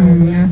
nha.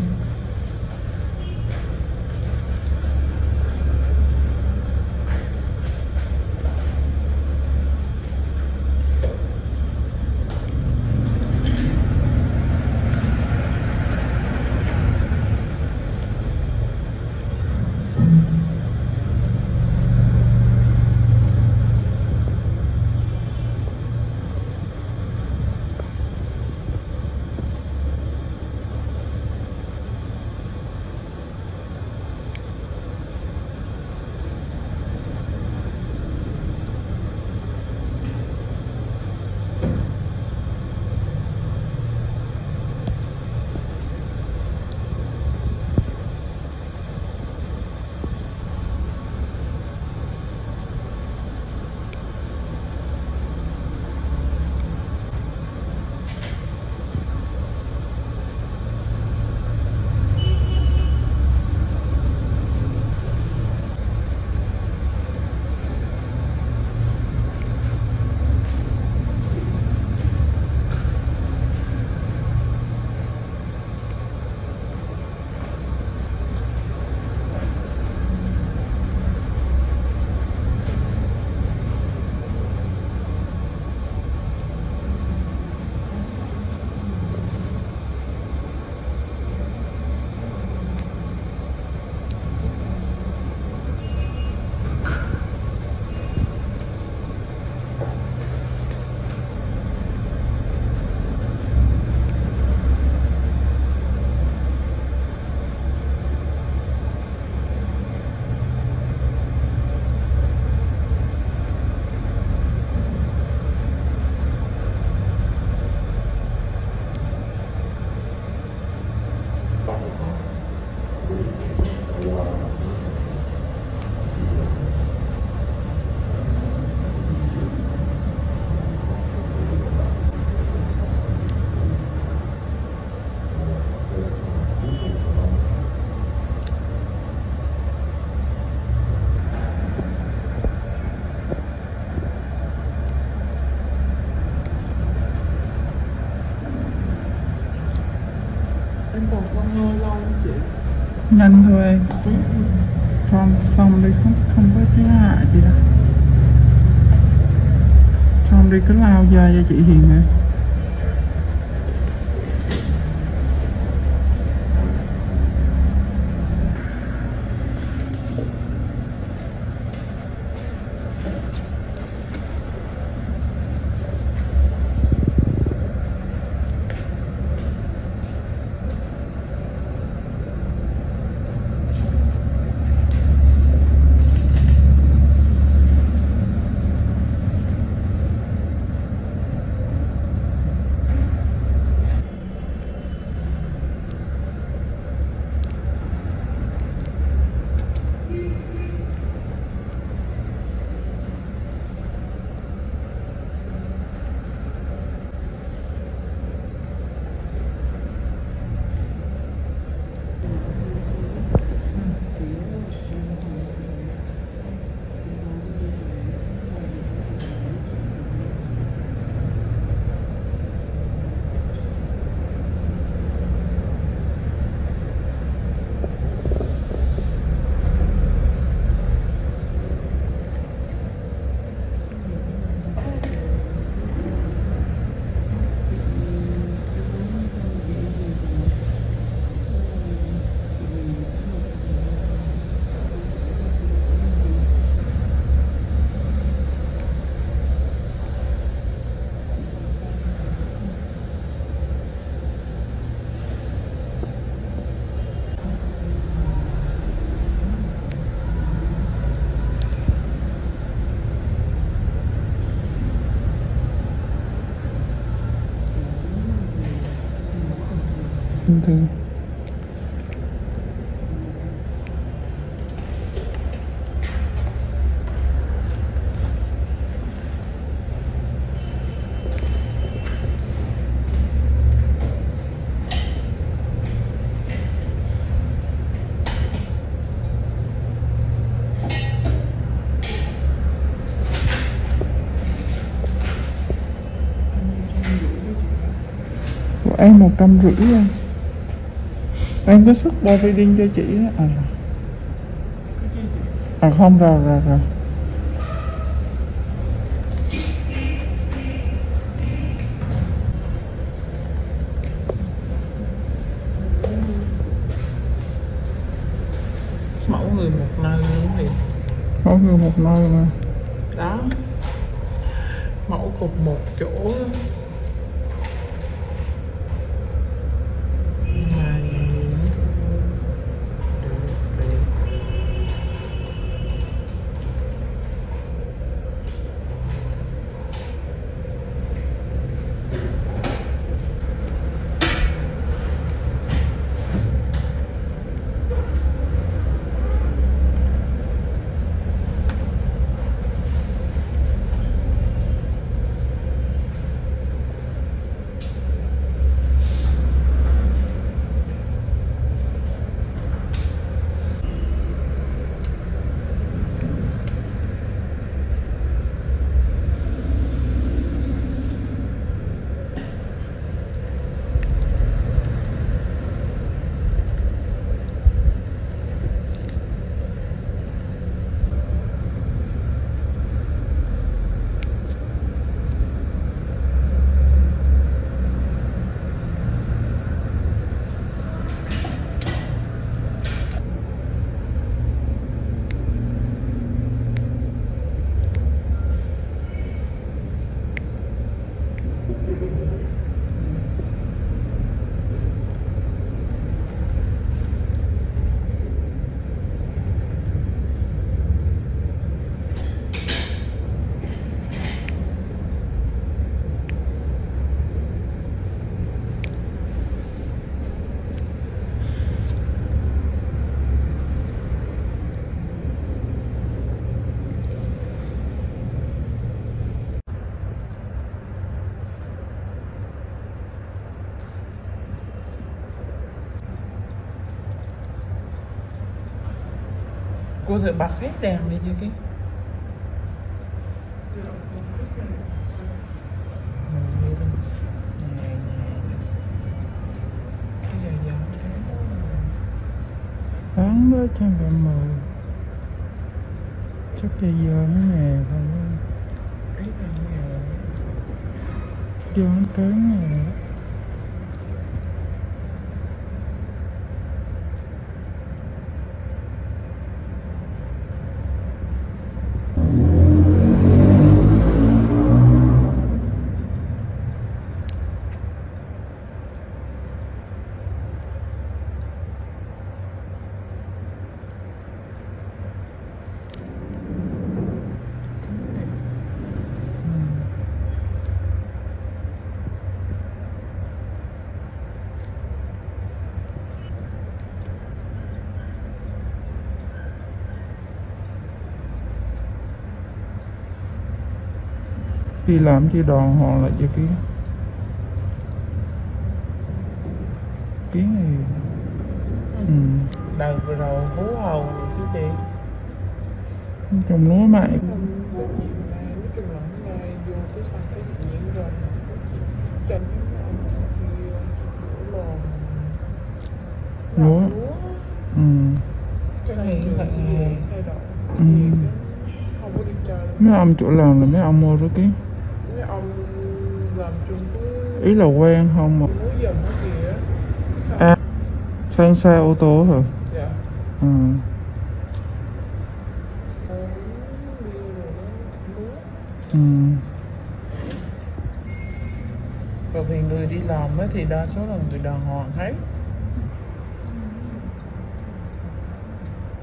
Em còn xong hơi lâu không chị? Nhanh thôi em. Con xong đi, không có thấy hại gì đâu. Xong đi cứ lao ra cho chị Hiền nè. Bình thường. Của em 150 em. Em có sức bodybuilding cho chị á. Cái chi chị? Không, rồi. Mẫu người một nơi luôn thì Mỗi người một nơi mà. đó, mẫu cục một chỗ mà nhìn được. Cô thử bật hết đèn đi chứ cái Sáng đó chắc phải mờ. Chắc cái giờ nó nghề thôi. Giờ nó trớn nghề. Đi làm chi đòn họ lại cho Kiến. Kiến thì đợt vừa rồi hú hầu cái gì trồng lúa mại. nói chung là hôm nay vô cái xong cái diễn rồi tranh kia Lúa. cái này lại thay đổi không có đi chơi. Mấy ông chỗ làm là mấy ông mua đó Kiến. Mấy ông làm chung với Ý là quen không mà. múa dầm ở kìa. À, sang xe ô tô hả? Dạ. Và vì người đi làm ấy thì đa số là người đàng hoàng hết.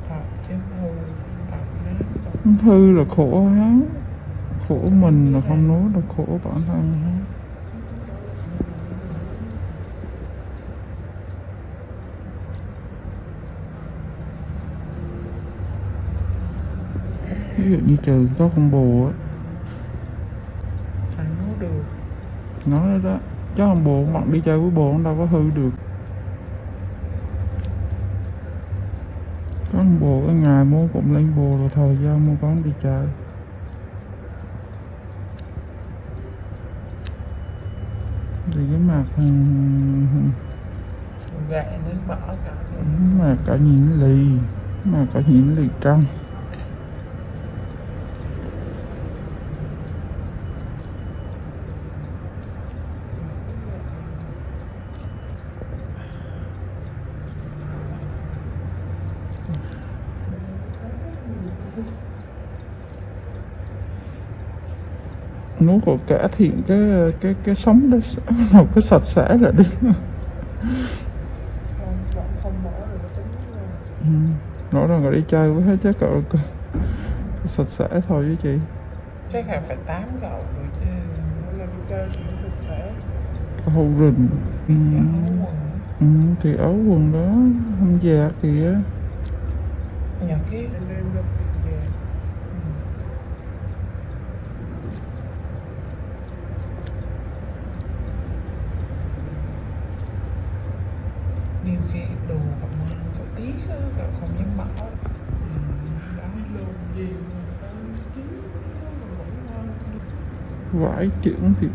Thật chứ hư, thật nát. Hư là khổ hắn. Khổ mình là không nói là khổ bản thân hắn. Ví dụ như trời có con bồ á. Anh nói được. Nói đó, chứ con bồ bọn đi chơi với bồ nó đâu có hư được. Có con bồ cái ngày mua cũng lên bồ rồi thời gian mua con đi chơi. Thì cái mặt gậy nên bỏ cả rồi. Mà cả nhịn lì, mà cả nhịn lì trăng. Nó còn cải thiện cái sống đó nào cái sạch sẽ rồi đi. Không bỏ rồi nó tính rồi. Rõ ràng là đi chơi với hết chắc cậu sạch sẽ thôi với chị. Chắc là phải 8 cậu rồi chứ. Nó là đi chơi thì nó sạch sẽ. Hầu rình. Áo quần. Thì áo quần đó không giặt thì á. Nhà kia nên được về. Nhiều khi đồ cậu mang cậu tiếc á, cậu không dám bỏ. Đó đồ gì mà sao chứ mà vẫn ngon. Vải trưởng thì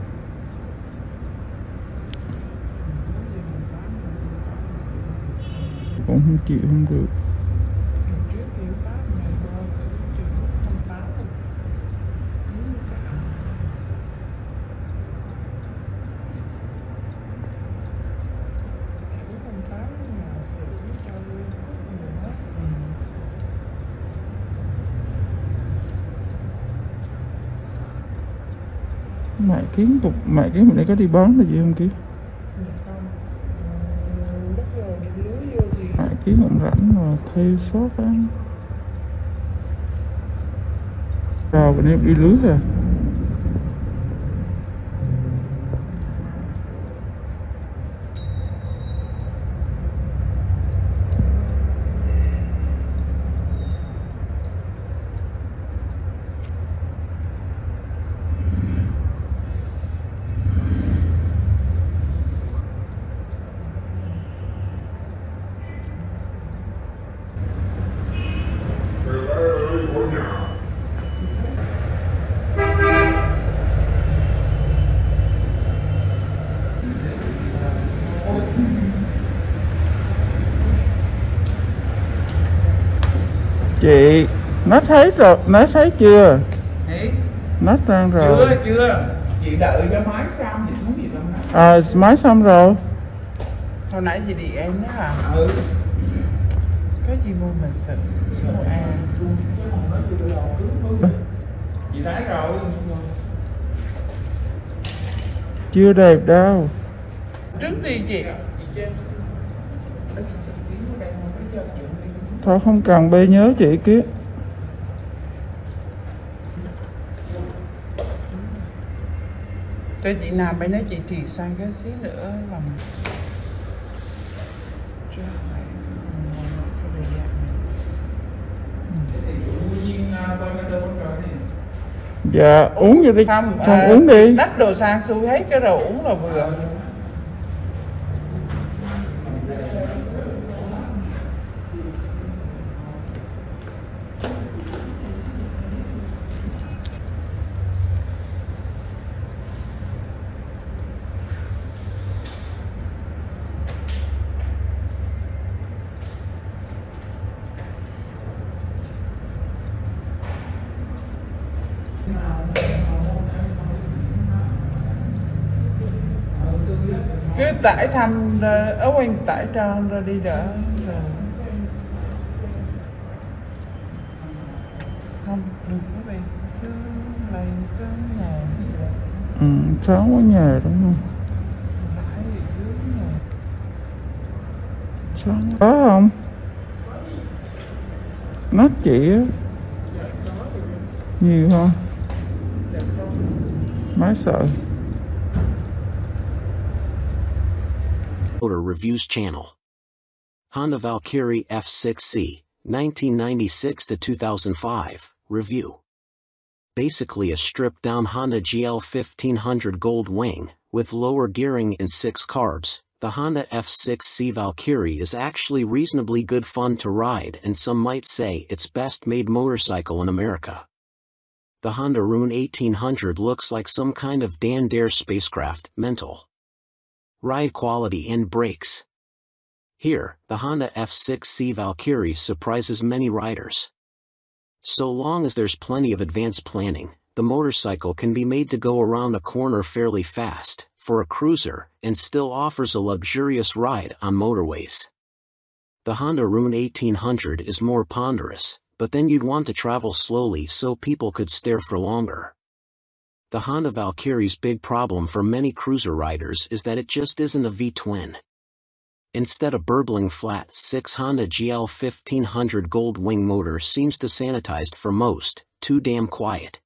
cũng không chịu không được. Trước thì tám ngày qua thì không tám rồi. Không tám là xử cho luôn nữa. Mẹ kiến mình đây có đi bán là gì không kia? Bất ngờ đi lưới vô thì Mẹ kiến cũng rảnh mà theo sót á. Chào bọn em đi lưới à? Chị, nó thấy rồi, nó thấy chưa? Đấy. Nó ra rồi. Chưa. Chị đợi cho máy xong thì xuống gì đâu nè. Máy xong rồi. Hồi nãy chị điện em đó à? Cái gì mua mà sợ số A. Chị thấy rồi. Chưa đẹp đâu. Trước đi chị. Thôi không cần bê nhớ chị kia. Cho chị nào bên đó chị chỉ sang cái xí nữa làm cho mày ngồi nói cái thời gian này. Dạ uống vô đi. Không, Uống đi. đắp đồ sang xuôi hết cái rồi uống là vừa. Cứ tải thăm ở quanh tải tròn rồi đi đỡ rồi. Không đừng có về cứ lấy cái nhà Sáng quá nhà đúng không? lại thì dưới nhà. Sáng có không? Nát chị á. Nhiều không? Máy sợ. Motor Reviews Channel. Honda Valkyrie F6C, 1996 to 2005, review. Basically a stripped-down Honda GL 1500 Gold Wing, with lower gearing and 6 carbs. The Honda F6C Valkyrie is actually reasonably good fun to ride, and some might say it's best-made motorcycle in America. The Honda Rune 1800 looks like some kind of Dan Dare spacecraft, mental. Ride quality and brakes. Here, the Honda F6C Valkyrie surprises many riders. So long as there's plenty of advanced planning, the motorcycle can be made to go around a corner fairly fast, for a cruiser, and still offers a luxurious ride on motorways. The Honda Rune 1800 is more ponderous, but then you'd want to travel slowly so people could stare for longer. The Honda Valkyrie's big problem for many cruiser riders is that it just isn't a V-twin. Instead, a burbling flat 6 Honda GL 1500 Gold Wing motor seems to sanitized for most, too damn quiet.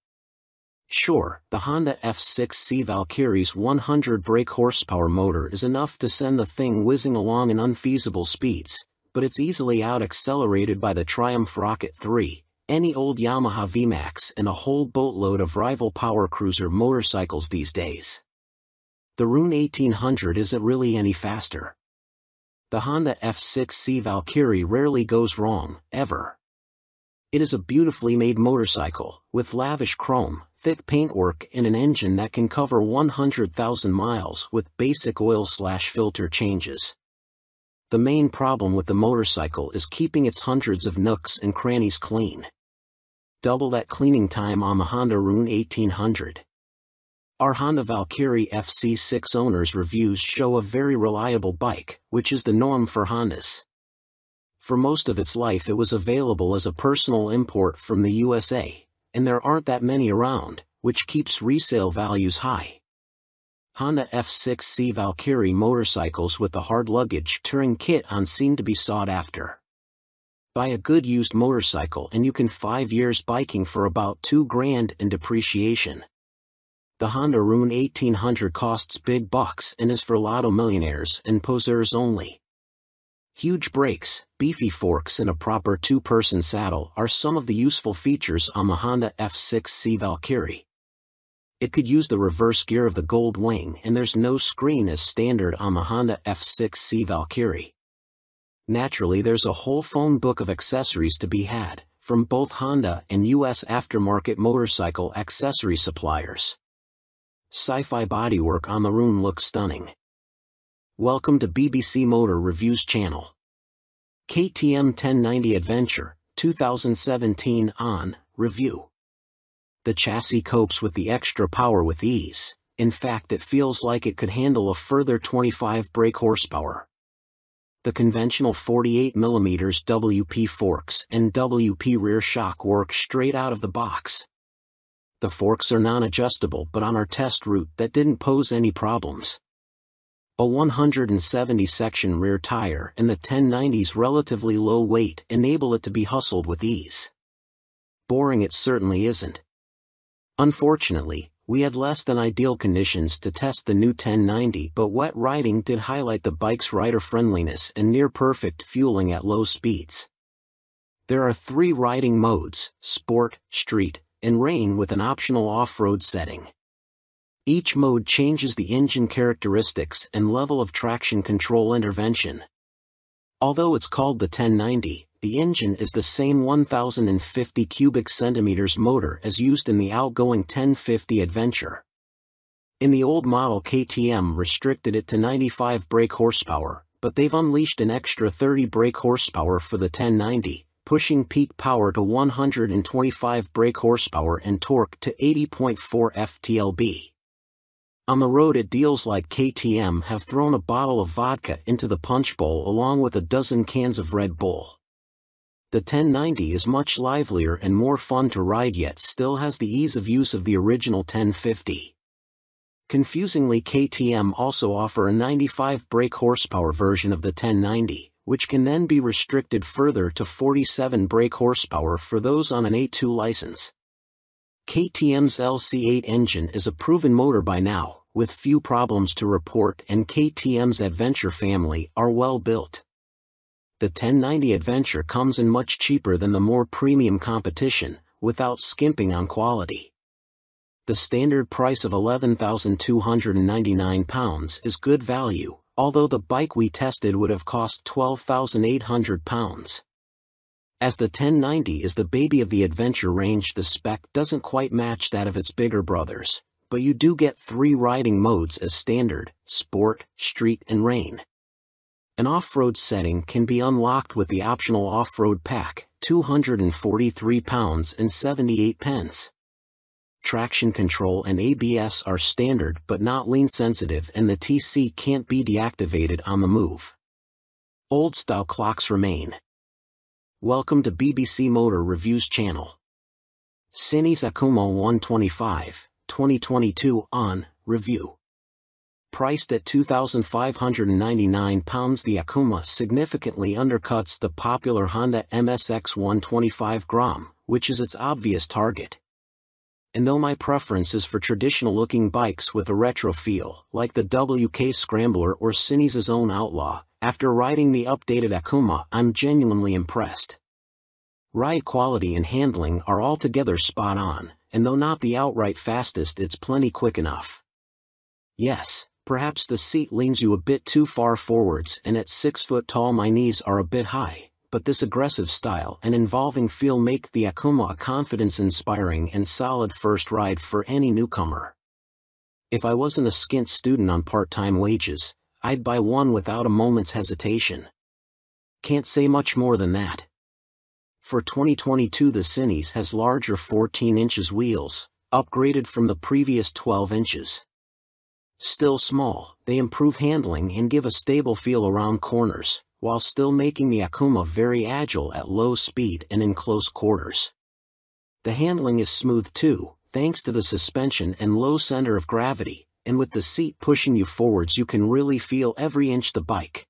Sure, the Honda F6C Valkyrie's 100 brake horsepower motor is enough to send the thing whizzing along in unfeasible speeds, but it's easily out-accelerated by the Triumph Rocket 3, any old Yamaha VMAX and a whole boatload of rival power cruiser motorcycles these days. The Rune 1800 isn't really any faster. The Honda F6C Valkyrie rarely goes wrong, ever. It is a beautifully made motorcycle, with lavish chrome, thick paintwork and an engine that can cover 100,000 miles with basic oil/filter changes. The main problem with the motorcycle is keeping its hundreds of nooks and crannies clean. Double that cleaning time on the Honda Rune 1800. Our Honda Valkyrie FC6 owners' reviews show a very reliable bike, which is the norm for Hondas. For most of its life it was available as a personal import from the USA, and there aren't that many around, which keeps resale values high. Honda F6C Valkyrie motorcycles with the hard luggage touring kit on seem to be sought after. Buy a good used motorcycle and you can 5 years biking for about $2,000 in depreciation. The Honda Rune 1800 costs big bucks and is for lotto millionaires and poseurs only. Huge brakes, beefy forks and a proper two-person saddle are some of the useful features on the Honda F6C Valkyrie. It could use the reverse gear of the Gold Wing and there's no screen as standard on the Honda F6C Valkyrie. Naturally, there's a whole phone book of accessories to be had, from both Honda and US aftermarket motorcycle accessory suppliers. Sci-fi bodywork on the Rune looks stunning. Welcome to BBC Motor Reviews channel. KTM 1090 Adventure, 2017 on review. The chassis copes with the extra power with ease. In fact, it feels like it could handle a further 25 brake horsepower. The conventional 48mm WP forks and WP rear shock work straight out of the box. The forks are non-adjustable, but on our test route that didn't pose any problems. A 170 section rear tire and the 1090's relatively low weight enable it to be hustled with ease. Boring it certainly isn't. Unfortunately, we had less than ideal conditions to test the new 1090, but wet riding did highlight the bike's rider friendliness and near-perfect fueling at low speeds. There are 3 riding modes: Sport, Street, and Rain, with an optional off-road setting. Each mode changes the engine characteristics and level of traction control intervention. Although it's called the 1090, the engine is the same 1050 cubic centimeters motor as used in the outgoing 1050 Adventure. In the old model, KTM restricted it to 95 brake horsepower, but they've unleashed an extra 30 brake horsepower for the 1090, pushing peak power to 125 brake horsepower and torque to 80.4 ft-lb. On the road, it deals like KTM have thrown a bottle of vodka into the punch bowl along with a dozen cans of Red Bull. The 1090 is much livelier and more fun to ride, yet still has the ease of use of the original 1050. Confusingly, KTM also offer a 95 brake horsepower version of the 1090, which can then be restricted further to 47 brake horsepower for those on an A2 license. KTM's LC8 engine is a proven motor by now, with few problems to report, and KTM's Adventure family are well built. The 1090 Adventure comes in much cheaper than the more premium competition, without skimping on quality. The standard price of £11,299 is good value, although the bike we tested would have cost £12,800. As the 1090 is the baby of the Adventure range, the spec doesn't quite match that of its bigger brothers, but you do get 3 riding modes as standard: Sport, Street and Rain. An off-road setting can be unlocked with the optional off-road pack, £243 and 78 pence. Traction control and ABS are standard but not lean sensitive, and the TC can't be deactivated on the move. Old-style clocks remain. Welcome to BBC Motor Reviews channel. Cines Akuma 125, 2022 on review. Priced at £2,599, the Akuma significantly undercuts the popular Honda MSX 125 Grom, which is its obvious target. And though my preference is for traditional-looking bikes with a retro feel, like the WK Scrambler or Cines' own Outlaw, after riding the updated Akuma, I'm genuinely impressed. Ride quality and handling are altogether spot on, and though not the outright fastest, it's plenty quick enough. Yes, perhaps the seat leans you a bit too far forwards, and at 6 foot tall my knees are a bit high, but this aggressive style and involving feel make the Akuma a confidence-inspiring and solid first ride for any newcomer. If I wasn't a skint student on part-time wages, I'd buy one without a moment's hesitation. Can't say much more than that. For 2022, the Cines has larger 14 inches wheels, upgraded from the previous 12 inches. Still small, they improve handling and give a stable feel around corners, while still making the Akuma very agile at low speed and in close quarters. The handling is smooth too, thanks to the suspension and low center of gravity, and with the seat pushing you forwards you can really feel every inch the bike.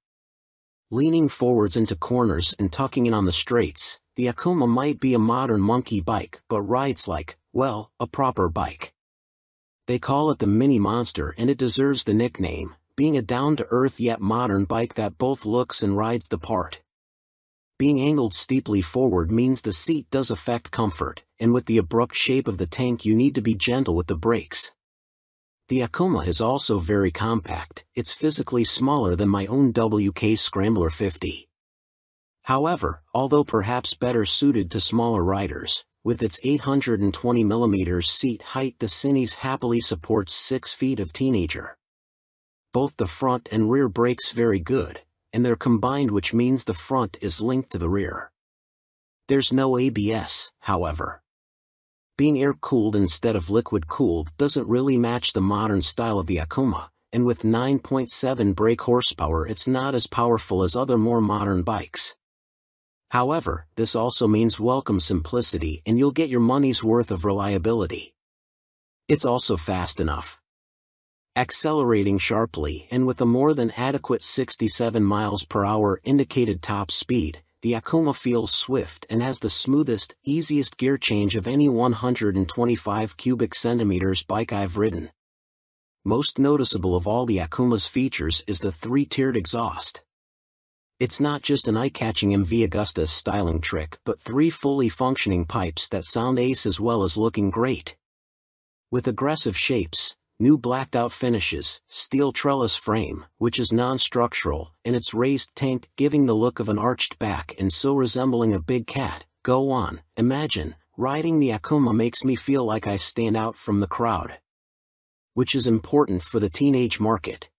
Leaning forwards into corners and tucking in on the straights, the Akuma might be a modern monkey bike but rides like, well, a proper bike. They call it the Mini Monster, and it deserves the nickname, being a down-to-earth yet modern bike that both looks and rides the part. Being angled steeply forward means the seat does affect comfort, and with the abrupt shape of the tank you need to be gentle with the brakes. The Akuma is also very compact. It's physically smaller than my own WK Scrambler 50. However, although perhaps better suited to smaller riders, with its 820mm seat height, the Cines happily supports 6 feet of teenager. Both the front and rear brakes very good, and they're combined, which means the front is linked to the rear. There's no ABS, however. Being air-cooled instead of liquid-cooled doesn't really match the modern style of the Akuma, and with 9.7 brake horsepower it's not as powerful as other more modern bikes. However, this also means welcome simplicity, and you'll get your money's worth of reliability. It's also fast enough. Accelerating sharply and with a more than adequate 67 miles per hour indicated top speed, the Akuma feels swift and has the smoothest, easiest gear change of any 125 cubic centimeters bike I've ridden. Most noticeable of all the Akuma's features is the 3-tiered exhaust. It's not just an eye-catching MV Agusta styling trick, but 3 fully functioning pipes that sound ace as well as looking great. With aggressive shapes, new blacked-out finishes, steel trellis frame, which is non-structural, and its raised tank giving the look of an arched back and so resembling a big cat, go on, imagine, riding the Akuma makes me feel like I stand out from the crowd. Which is important for the teenage market.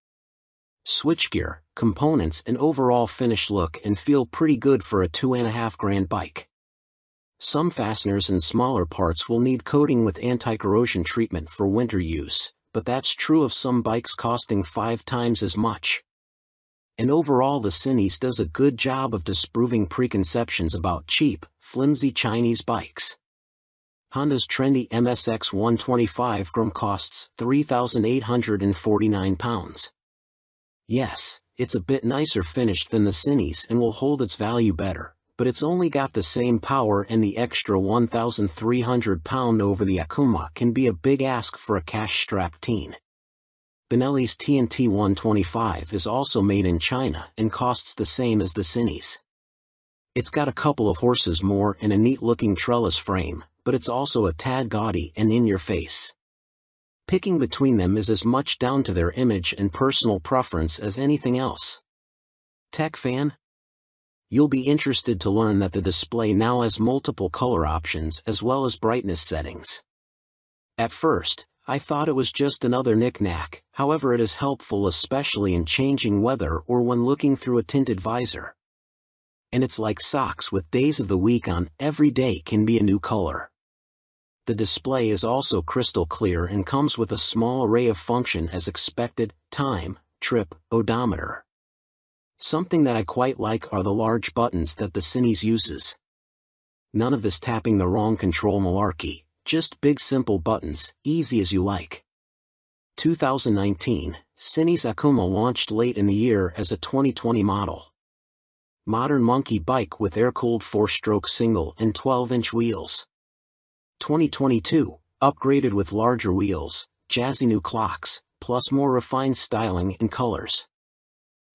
Switchgear, components and overall finish look and feel pretty good for a $2,500 bike. Some fasteners and smaller parts will need coating with anti-corrosion treatment for winter use, but that's true of some bikes costing 5 times as much. And overall the Cines does a good job of disproving preconceptions about cheap, flimsy Chinese bikes. Honda's trendy MSX 125 Grom costs £3,849. Yes, it's a bit nicer finished than the Cines and will hold its value better, but it's only got the same power, and the extra £1,300 over the Akuma can be a big ask for a cash-strapped teen. Benelli's TNT 125 is also made in China and costs the same as the Cines. It's got a couple of horses more and a neat-looking trellis frame, but it's also a tad gaudy and in your face. Picking between them is as much down to their image and personal preference as anything else. Tech fan? You'll be interested to learn that the display now has multiple color options as well as brightness settings. At first, I thought it was just another knick-knack, however it is helpful especially in changing weather or when looking through a tinted visor. And it's like socks with days of the week on, every day can be a new color. The display is also crystal clear and comes with a small array of function as expected: time, trip, odometer. Something that I quite like are the large buttons that the Cines uses. None of this tapping the wrong control malarkey, just big simple buttons, easy as you like. 2019, Cines Akuma launched late in the year as a 2020 model. Modern monkey bike with air-cooled 4-stroke single and 12-inch wheels. 2022, upgraded with larger wheels, jazzy new clocks, plus more refined styling and colors.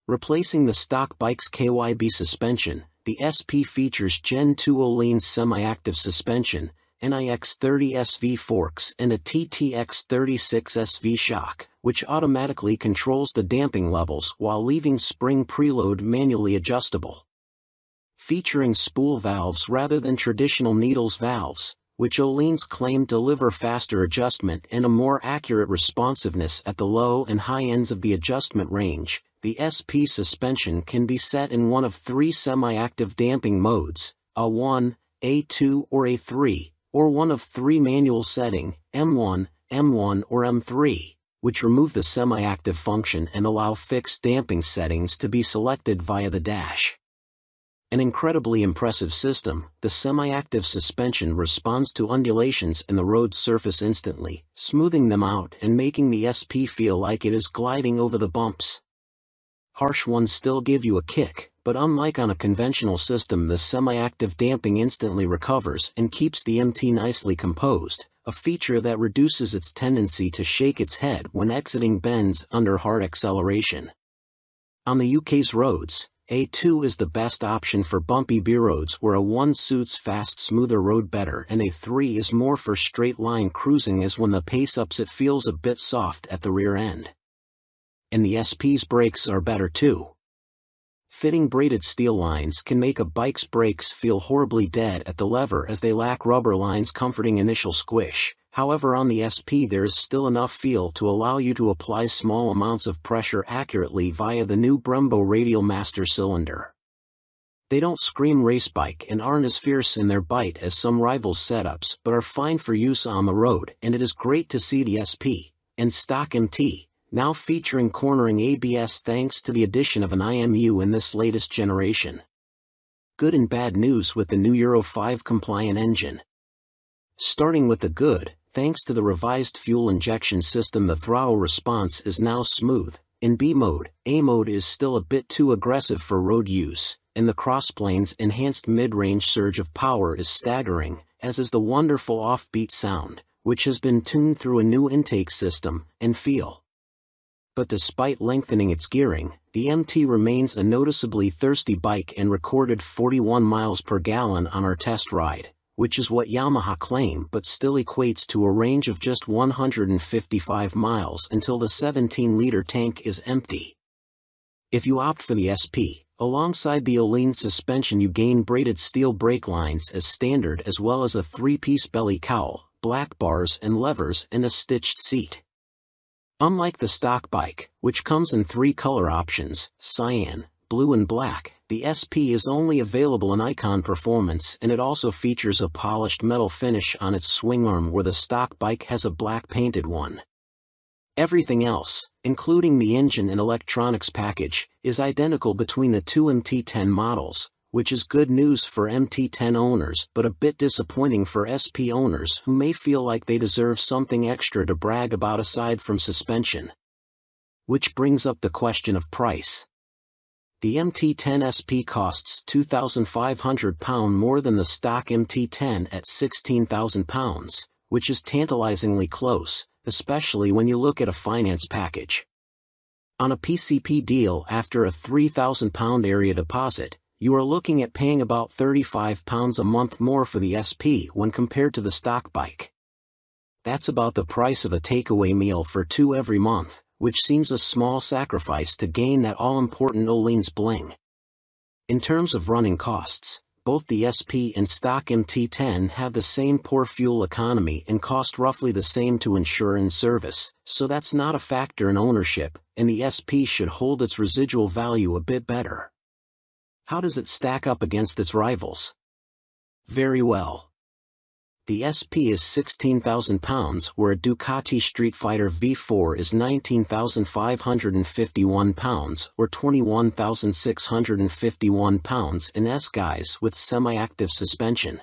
Replacing the stock bike's KYB suspension, the SP features Gen 2 Öhlins semi-active suspension, NIX30 SV forks and a TTX36 SV shock, which automatically controls the damping levels while leaving spring preload manually adjustable. Featuring spool valves rather than traditional needles valves, which Öhlins claim deliver faster adjustment and a more accurate responsiveness at the low and high ends of the adjustment range, the SP suspension can be set in one of 3 semi-active damping modes, A1, A2 or A3, or one of 3 manual setting, M1, M1 or M3, which remove the semi-active function and allow fixed damping settings to be selected via the dash. An incredibly impressive system, the semi-active suspension responds to undulations in the road surface instantly, smoothing them out and making the SP feel like it is gliding over the bumps. Harsh ones still give you a kick, but unlike on a conventional system, the semi-active damping instantly recovers and keeps the MT nicely composed, a feature that reduces its tendency to shake its head when exiting bends under hard acceleration. On the UK's roads, A2 is the best option for bumpy B roads where A1 suits fast smoother road better and A3 is more for straight line cruising, as when the pace ups it feels a bit soft at the rear end. And the SP's brakes are better too. Fitting braided steel lines can make a bike's brakes feel horribly dead at the lever as they lack rubber lines comforting initial squish. However, on the SP there is still enough feel to allow you to apply small amounts of pressure accurately via the new Brembo Radial Master cylinder. They don't scream race bike and aren't as fierce in their bite as some rivals' setups, but are fine for use on the road, and it is great to see the SP and stock MT now featuring cornering ABS thanks to the addition of an IMU in this latest generation. Good and bad news with the new Euro 5 compliant engine. Starting with the good, thanks to the revised fuel injection system, the throttle response is now smooth. In B mode, A mode is still a bit too aggressive for road use, and the crossplane's enhanced mid-range surge of power is staggering, as is the wonderful offbeat sound, which has been tuned through a new intake system and feel. But despite lengthening its gearing, the MT remains a noticeably thirsty bike and recorded 41 miles per gallon on our test ride, which is what Yamaha claim, but still equates to a range of just 155 miles until the 17-liter tank is empty. If you opt for the SP, alongside the Öhlins suspension you gain braided steel brake lines as standard, as well as a 3-piece belly cowl, black bars and levers, and a stitched seat. Unlike the stock bike, which comes in 3 color options, cyan, blue and black, the SP is only available in Icon Performance, and it also features a polished metal finish on its swing arm where the stock bike has a black painted one. Everything else, including the engine and electronics package, is identical between the 2 MT10 models, which is good news for MT10 owners but a bit disappointing for SP owners who may feel like they deserve something extra to brag about aside from suspension. Which brings up the question of price. The MT10 SP costs £2,500 more than the stock MT10 at £16,000, which is tantalizingly close, especially when you look at a finance package. On a PCP deal after a £3,000 area deposit, you are looking at paying about £35 a month more for the SP when compared to the stock bike. That's about the price of a takeaway meal for 2 every month, which seems a small sacrifice to gain that all-important Öhlins bling. In terms of running costs, both the SP and stock MT10 have the same poor fuel economy and cost roughly the same to insure and service, so that's not a factor in ownership, and the SP should hold its residual value a bit better. How does it stack up against its rivals? Very well. The SP is £16,000, where a Ducati Street Fighter V4 is £19,551, or £21,651 in S-Guise with semi-active suspension.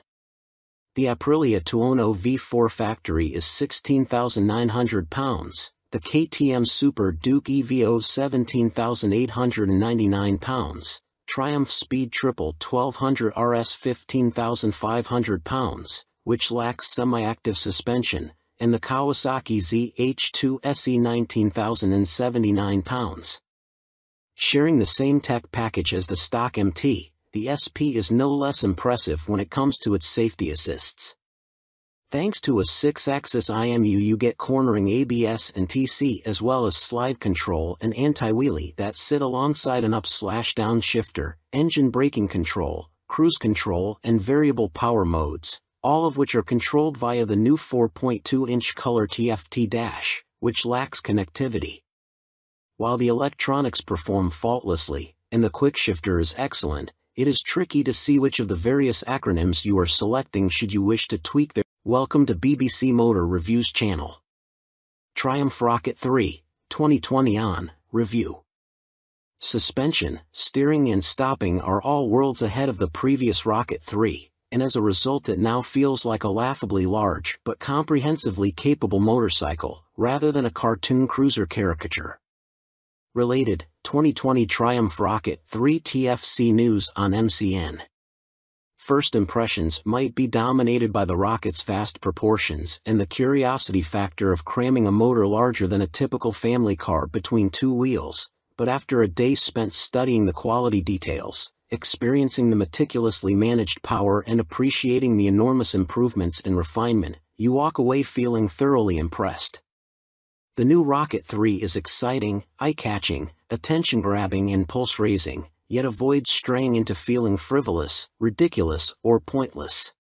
The Aprilia Tuono V4 factory is £16,900, the KTM Super Duke EVO £17,899, Triumph Speed Triple 1200 RS £15,500, which lacks semi-active suspension, and the Kawasaki ZH2 SE £19,079. Sharing the same tech package as the stock MT, the SP is no less impressive when it comes to its safety assists. Thanks to a 6-axis IMU, you get cornering ABS and TC, as well as slide control and anti-wheelie that sit alongside an up/down shifter, engine braking control, cruise control, and variable power modes, all of which are controlled via the new 4.2-inch color TFT dash, which lacks connectivity. While the electronics perform faultlessly, and the quickshifter is excellent, it is tricky to see which of the various acronyms you are selecting should you wish to tweak their. Welcome to BBC Motor Reviews channel. Triumph Rocket 3, 2020 on review. Suspension, steering and stopping are all worlds ahead of the previous Rocket 3, and as a result it now feels like a laughably large but comprehensively capable motorcycle, rather than a cartoon cruiser caricature. Related, 2020 Triumph Rocket 3 TFC news on MCN. First impressions might be dominated by the rocket's vast proportions and the curiosity factor of cramming a motor larger than a typical family car between two wheels, but after a day spent studying the quality details, experiencing the meticulously managed power and appreciating the enormous improvements in refinement, you walk away feeling thoroughly impressed. The new Rocket 3 is exciting, eye-catching, attention-grabbing and pulse-raising, yet avoids straying into feeling frivolous, ridiculous, or pointless.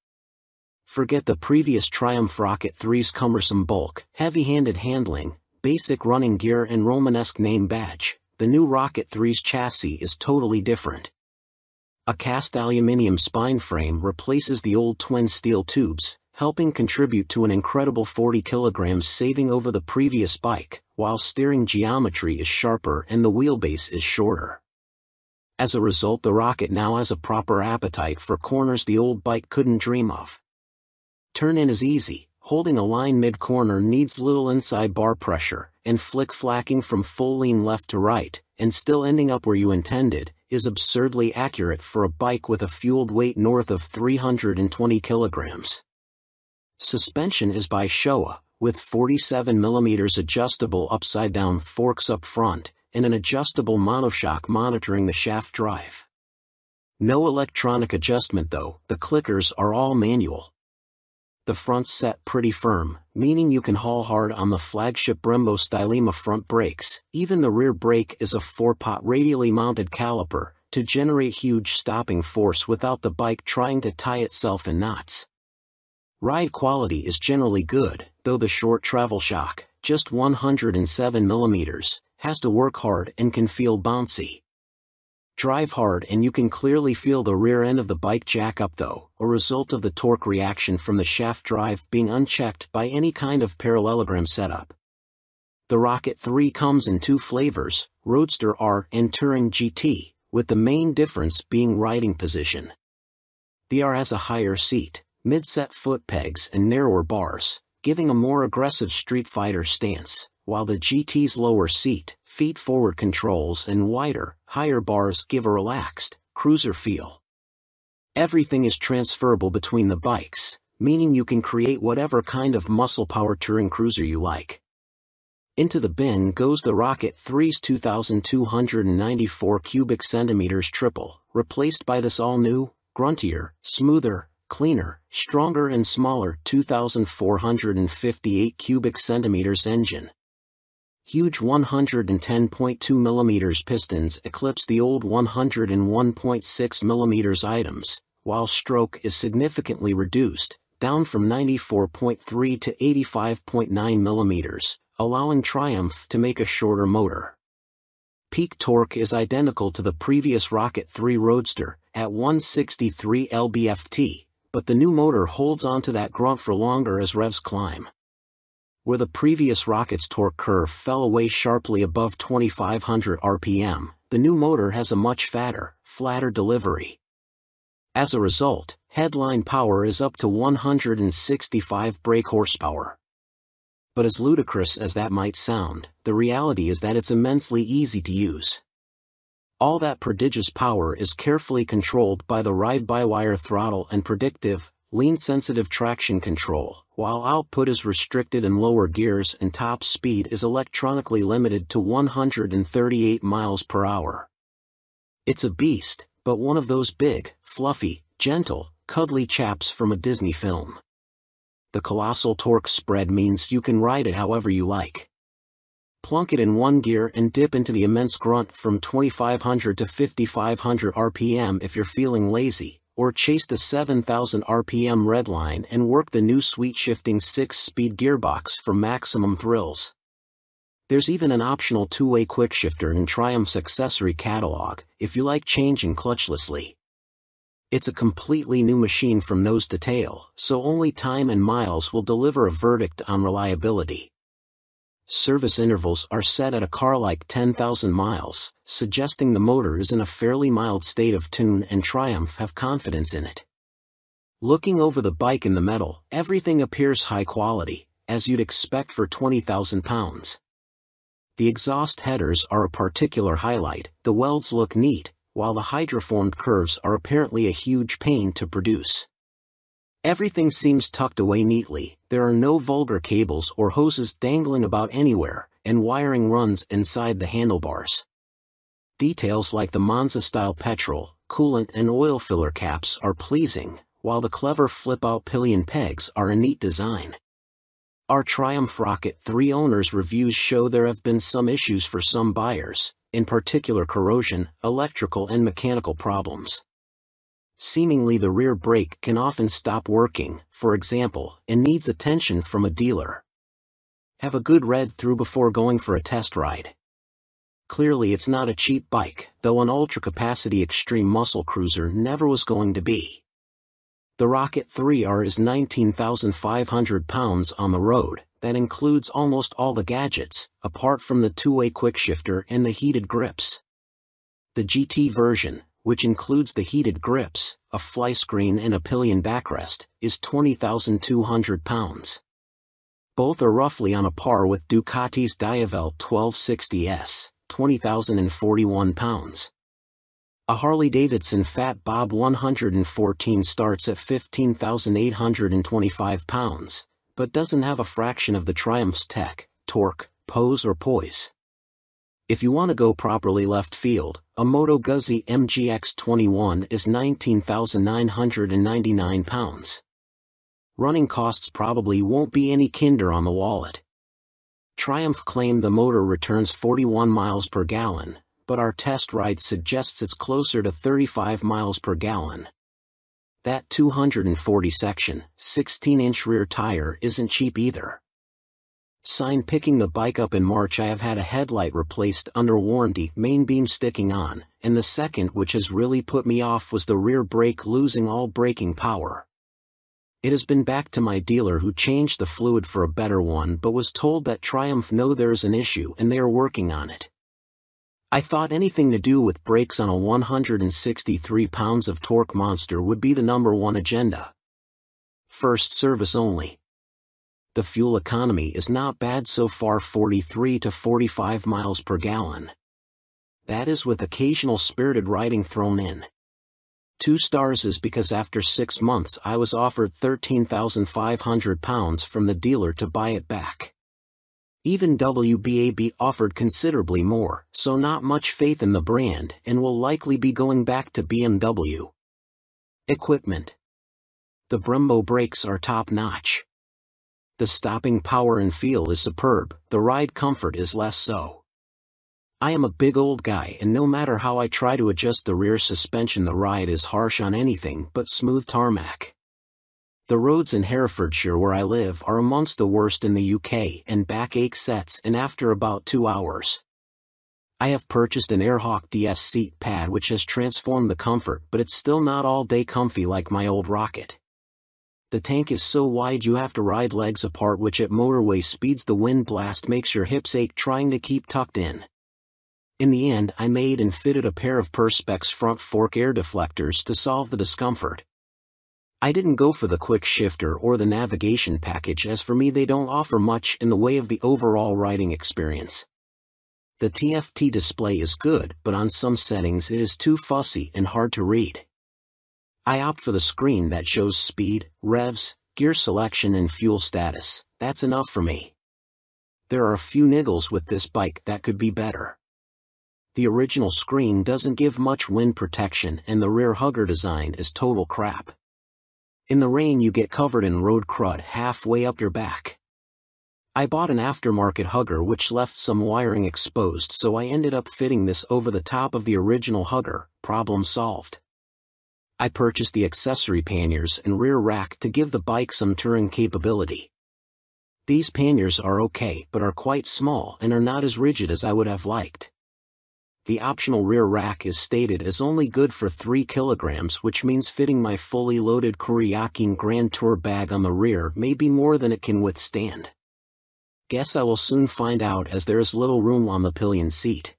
Forget the previous Triumph Rocket 3's cumbersome bulk, heavy-handed handling, basic running gear and Romanesque name badge. The new Rocket 3's chassis is totally different. A cast aluminium spine frame replaces the old twin steel tubes, helping contribute to an incredible 40 kilograms saving over the previous bike, while steering geometry is sharper and the wheelbase is shorter. As a result, the Rocket now has a proper appetite for corners the old bike couldn't dream of. Turn-in is easy, holding a line mid-corner needs little inside bar pressure, and flick-flacking from full lean left to right, and still ending up where you intended, is absurdly accurate for a bike with a fueled weight north of 320 kilograms. Suspension is by Showa, with 47mm adjustable upside-down forks up front, and an adjustable monoshock monitoring the shaft drive. No electronic adjustment though, the clickers are all manual. The front's set pretty firm, meaning you can haul hard on the flagship Brembo Stylema front brakes. Even the rear brake is a 4-pot radially mounted caliper, to generate huge stopping force without the bike trying to tie itself in knots. Ride quality is generally good, though the short travel shock, just 107mm, has to work hard and can feel bouncy. Drive hard and you can clearly feel the rear end of the bike jack up though, a result of the torque reaction from the shaft drive being unchecked by any kind of parallelogram setup. The Rocket 3 comes in two flavors, Roadster R and Touring GT, with the main difference being riding position. The R has a higher seat, mid-set foot pegs and narrower bars, giving a more aggressive Street Fighter stance, while the GT's lower seat, feet-forward controls and wider, higher bars give a relaxed, cruiser feel. Everything is transferable between the bikes, meaning you can create whatever kind of muscle power touring cruiser you like. Into the bin goes the Rocket 3's 2,294 cubic centimeters triple, replaced by this all-new, gruntier, smoother, cleaner, stronger and smaller 2,458 cubic centimeters engine. Huge 110.2mm pistons eclipse the old 101.6mm items, while stroke is significantly reduced, down from 94.3 to 85.9 mm, allowing Triumph to make a shorter motor. Peak torque is identical to the previous Rocket 3 Roadster, at 163 lb-ft, but the new motor holds onto that grunt for longer as revs climb. Where the previous Rocket's torque curve fell away sharply above 2500 rpm, the new motor has a much fatter, flatter delivery. As a result, headline power is up to 165 brake horsepower. But as ludicrous as that might sound, the reality is that it's immensely easy to use. All that prodigious power is carefully controlled by the ride-by-wire throttle and predictive, lean-sensitive traction control, while output is restricted in lower gears and top speed is electronically limited to 138 miles per hour. It's a beast, but one of those big, fluffy, gentle, cuddly chaps from a Disney film. The colossal torque spread means you can ride it however you like. Plunk it in one gear and dip into the immense grunt from 2500 to 5500 rpm if you're feeling lazy, or chase the 7000 rpm redline and work the new sweet-shifting 6-speed gearbox for maximum thrills. There's even an optional two-way quickshifter in Triumph's accessory catalog, if you like changing clutchlessly. It's a completely new machine from nose to tail, so only time and miles will deliver a verdict on reliability. Service intervals are set at a car like 10,000 miles, suggesting the motor is in a fairly mild state of tune and Triumph have confidence in it. Looking over the bike in the metal, everything appears high quality, as you'd expect for 20,000 pounds. The exhaust headers are a particular highlight, the welds look neat, while the hydroformed curves are apparently a huge pain to produce. Everything seems tucked away neatly, there are no vulgar cables or hoses dangling about anywhere, and wiring runs inside the handlebars. Details like the Monza-style petrol, coolant and oil filler caps are pleasing, while the clever flip-out pillion pegs are a neat design. Our Triumph Rocket 3 owners' reviews show there have been some issues for some buyers, in particular corrosion, electrical and mechanical problems. Seemingly the rear brake can often stop working, for example, and needs attention from a dealer. Have a good read through before going for a test ride. Clearly it's not a cheap bike, though an ultra-capacity extreme muscle cruiser never was going to be. The Rocket 3R is 19,500 pounds on the road. That includes almost all the gadgets, apart from the two-way quickshifter and the heated grips. The GT version, which includes the heated grips, a fly screen and a pillion backrest, is 20,200 pounds. Both are roughly on a par with Ducati's Diavel 1260S, 20,041 pounds. A Harley-Davidson Fat Bob 114 starts at 15,825 pounds. But doesn't have a fraction of the Triumph's tech, torque, pose or poise. If you want to go properly left field, a Moto Guzzi MGX21 is 19,999 pounds. Running costs probably won't be any kinder on the wallet. Triumph claimed the motor returns 41 miles per gallon, but our test ride suggests it's closer to 35 miles per gallon. That 240 section, 16-inch rear tire isn't cheap either. Sign picking the bike up in March. I have had a headlight replaced under warranty, main beam sticking on, and the second which has really put me off was the rear brake losing all braking power. It has been back to my dealer who changed the fluid for a better one but was told that Triumph know there is an issue and they are working on it. I thought anything to do with brakes on a 163 pounds of torque monster would be the #1 agenda. First service only. The fuel economy is not bad so far, 43 to 45 miles per gallon. That is with occasional spirited riding thrown in. 2 stars is because after 6 months I was offered 13,500 pounds from the dealer to buy it back. Even WBAB offered considerably more, so not much faith in the brand and will likely be going back to BMW. Equipment. The Brembo brakes are top-notch. The stopping power and feel is superb, the ride comfort is less so. I am a big old guy and no matter how I try to adjust the rear suspension the ride is harsh on anything but smooth tarmac. The roads in Herefordshire where I live are amongst the worst in the UK and backache sets in after about 2 hours. I have purchased an Airhawk DS seat pad which has transformed the comfort but it's still not all day comfy like my old Rocket. The tank is so wide you have to ride legs apart which at motorway speeds the wind blast makes your hips ache trying to keep tucked in. In the end I made and fitted a pair of Perspex front fork air deflectors to solve the discomfort. I didn't go for the quick shifter or the navigation package as for me they don't offer much in the way of the overall riding experience. The TFT display is good but on some settings it is too fussy and hard to read. I opt for the screen that shows speed, revs, gear selection and fuel status. That's enough for me. There are a few niggles with this bike that could be better. The original screen doesn't give much wind protection and the rear hugger design is total crap. In the rain you get covered in road crud halfway up your back. I bought an aftermarket hugger which left some wiring exposed so I ended up fitting this over the top of the original hugger. Problem solved. I purchased the accessory panniers and rear rack to give the bike some touring capability. These panniers are okay but are quite small and are not as rigid as I would have liked. The optional rear rack is stated as only good for 3 kilograms which means fitting my fully loaded Kuryakyn Grand Tour bag on the rear may be more than it can withstand. Guess I will soon find out as there is little room on the pillion seat.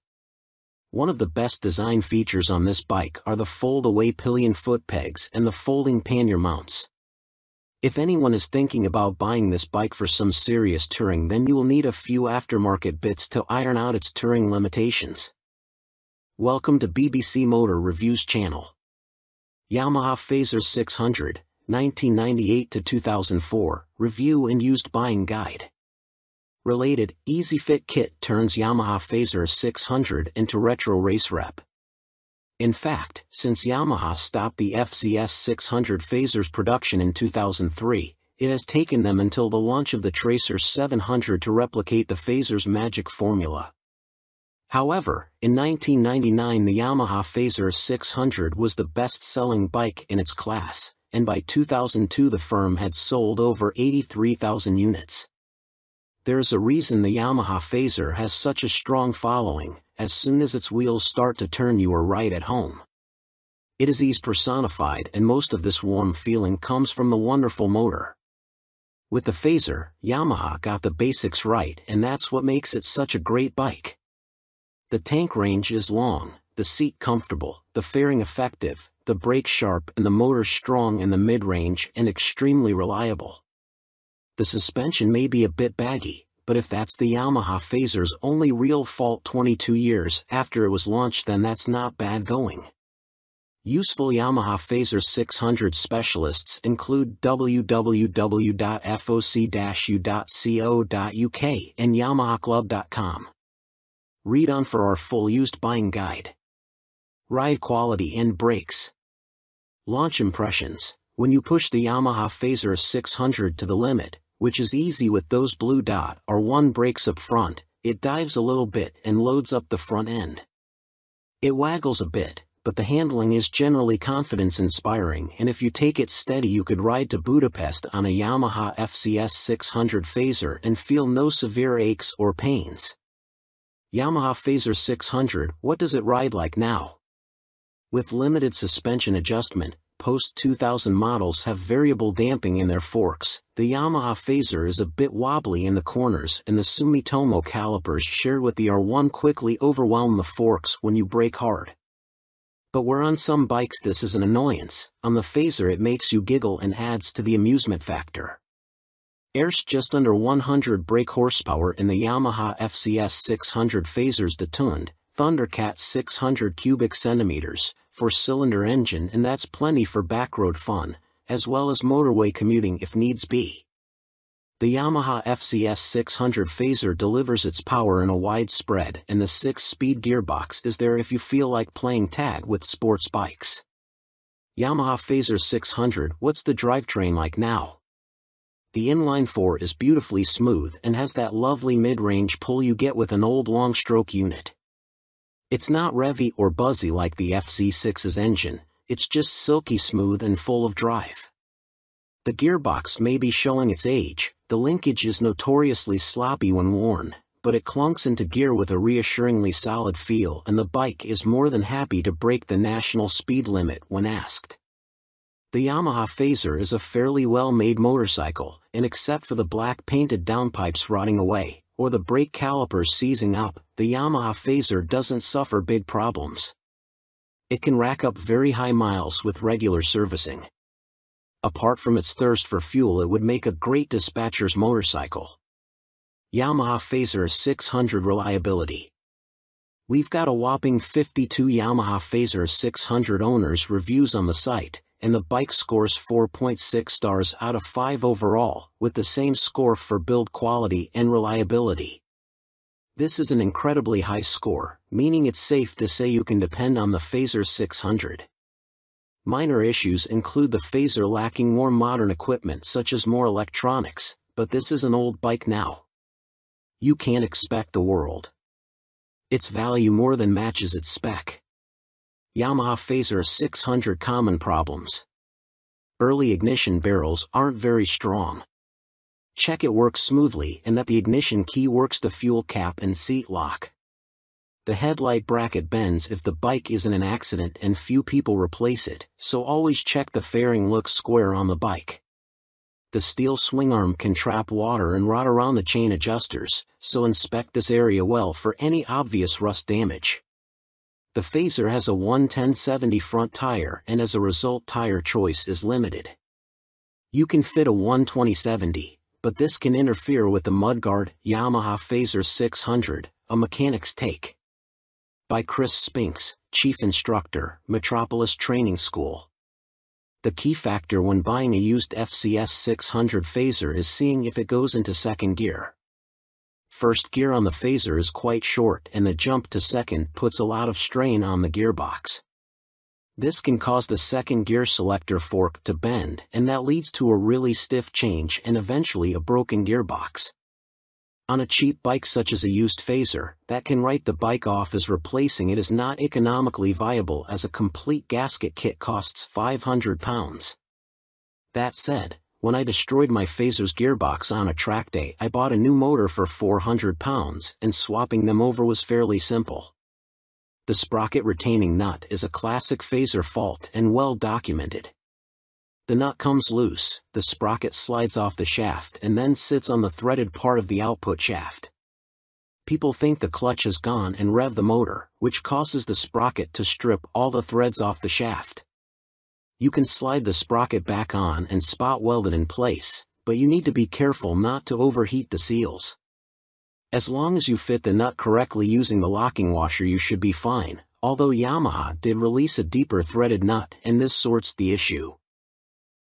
One of the best design features on this bike are the fold-away pillion foot pegs and the folding pannier mounts. If anyone is thinking about buying this bike for some serious touring then you will need a few aftermarket bits to iron out its touring limitations. Welcome to BBC Motor Reviews channel. Yamaha Fazer 600, 1998 to 2004, Review and Used Buying Guide. Related, Easy Fit Kit turns Yamaha Fazer 600 into retro race rep. In fact, since Yamaha stopped the FZS 600 Fazer's production in 2003, it has taken them until the launch of the Tracer 700 to replicate the Fazer's magic formula. However, in 1999 the Yamaha Fazer 600 was the best-selling bike in its class, and by 2002 the firm had sold over 83,000 units. There is a reason the Yamaha Fazer has such a strong following. As soon as its wheels start to turn you are right at home. It is ease personified and most of this warm feeling comes from the wonderful motor. With the Fazer, Yamaha got the basics right and that's what makes it such a great bike. The tank range is long, the seat comfortable, the fairing effective, the brake sharp and the motor strong in the mid-range and extremely reliable. The suspension may be a bit baggy, but if that's the Yamaha Fazer's only real fault 22 years after it was launched then that's not bad going. Useful Yamaha Fazer 600 specialists include www.foc-u.co.uk and yamahaclub.com. Read on for our full used buying guide. Ride quality and brakes. Launch impressions. When you push the Yamaha Fazer 600 to the limit, which is easy with those blue dot or 1 brakes up front, it dives a little bit and loads up the front end. It waggles a bit, but the handling is generally confidence-inspiring and if you take it steady you could ride to Budapest on a Yamaha FZS 600 Fazer and feel no severe aches or pains. Yamaha Fazer 600, what does it ride like now? With limited suspension adjustment, post-2000 models have variable damping in their forks. The Yamaha Fazer is a bit wobbly in the corners and the Sumitomo calipers shared with the R1 quickly overwhelm the forks when you brake hard. But where on some bikes this is an annoyance, on the Fazer it makes you giggle and adds to the amusement factor. There's just under 100 brake horsepower in the Yamaha FZS 600 Fazer's detuned, Thundercat 600 cubic centimeters, 4-cylinder engine and that's plenty for backroad fun, as well as motorway commuting if needs be. The Yamaha FZS 600 Fazer delivers its power in a wide spread and the 6-speed gearbox is there if you feel like playing tag with sports bikes. Yamaha Fazer 600, what's the drivetrain like now? The inline-4 is beautifully smooth and has that lovely mid-range pull you get with an old long-stroke unit. It's not revvy or buzzy like the FZ6's engine, it's just silky smooth and full of drive. The gearbox may be showing its age, the linkage is notoriously sloppy when worn, but it clunks into gear with a reassuringly solid feel, and the bike is more than happy to break the national speed limit when asked. The Yamaha Phazer is a fairly well-made motorcycle, and except for the black painted downpipes rotting away, or the brake calipers seizing up, the Yamaha Phazer doesn't suffer big problems. It can rack up very high miles with regular servicing. Apart from its thirst for fuel, it would make a great dispatcher's motorcycle. Yamaha Phazer 600 reliability. We've got a whopping 52 Yamaha Phazer 600 owners reviews on the site, and the bike scores 4.6 stars out of 5 overall, with the same score for build quality and reliability. This is an incredibly high score, meaning it's safe to say you can depend on the Phazer 600. Minor issues include the Phazer lacking more modern equipment such as more electronics, but this is an old bike now. You can't expect the world. Its value more than matches its spec. Yamaha Phazer 600 common problems. Early ignition barrels aren't very strong. Check it works smoothly and that the ignition key works the fuel cap and seat lock. The headlight bracket bends if the bike is in an accident and few people replace it, so always check the fairing looks square on the bike. The steel swing arm can trap water and rot around the chain adjusters, so inspect this area well for any obvious rust damage. The Phazer has a 110/70 front tire, and as a result tire choice is limited. You can fit a 120/70, but this can interfere with the mudguard. Yamaha Phazer 600, a mechanic's take. By Chris Spinks, Chief Instructor, Metropolis Training School. The key factor when buying a used FCS 600 Phazer is seeing if it goes into second gear. First gear on the Phazer is quite short, and the jump to second puts a lot of strain on the gearbox. This can cause the second gear selector fork to bend, and that leads to a really stiff change and eventually a broken gearbox. On a cheap bike such as a used Phazer, that can write the bike off as replacing it is not economically viable, as a complete gasket kit costs £500. That said, when I destroyed my Phazer's gearbox on a track day, I bought a new motor for £400, and swapping them over was fairly simple. The sprocket retaining nut is a classic Phazer fault and well documented. The nut comes loose, the sprocket slides off the shaft and then sits on the threaded part of the output shaft. People think the clutch is gone and rev the motor, which causes the sprocket to strip all the threads off the shaft. You can slide the sprocket back on and spot weld it in place, but you need to be careful not to overheat the seals. As long as you fit the nut correctly using the locking washer, you should be fine, although Yamaha did release a deeper threaded nut and this sorts the issue.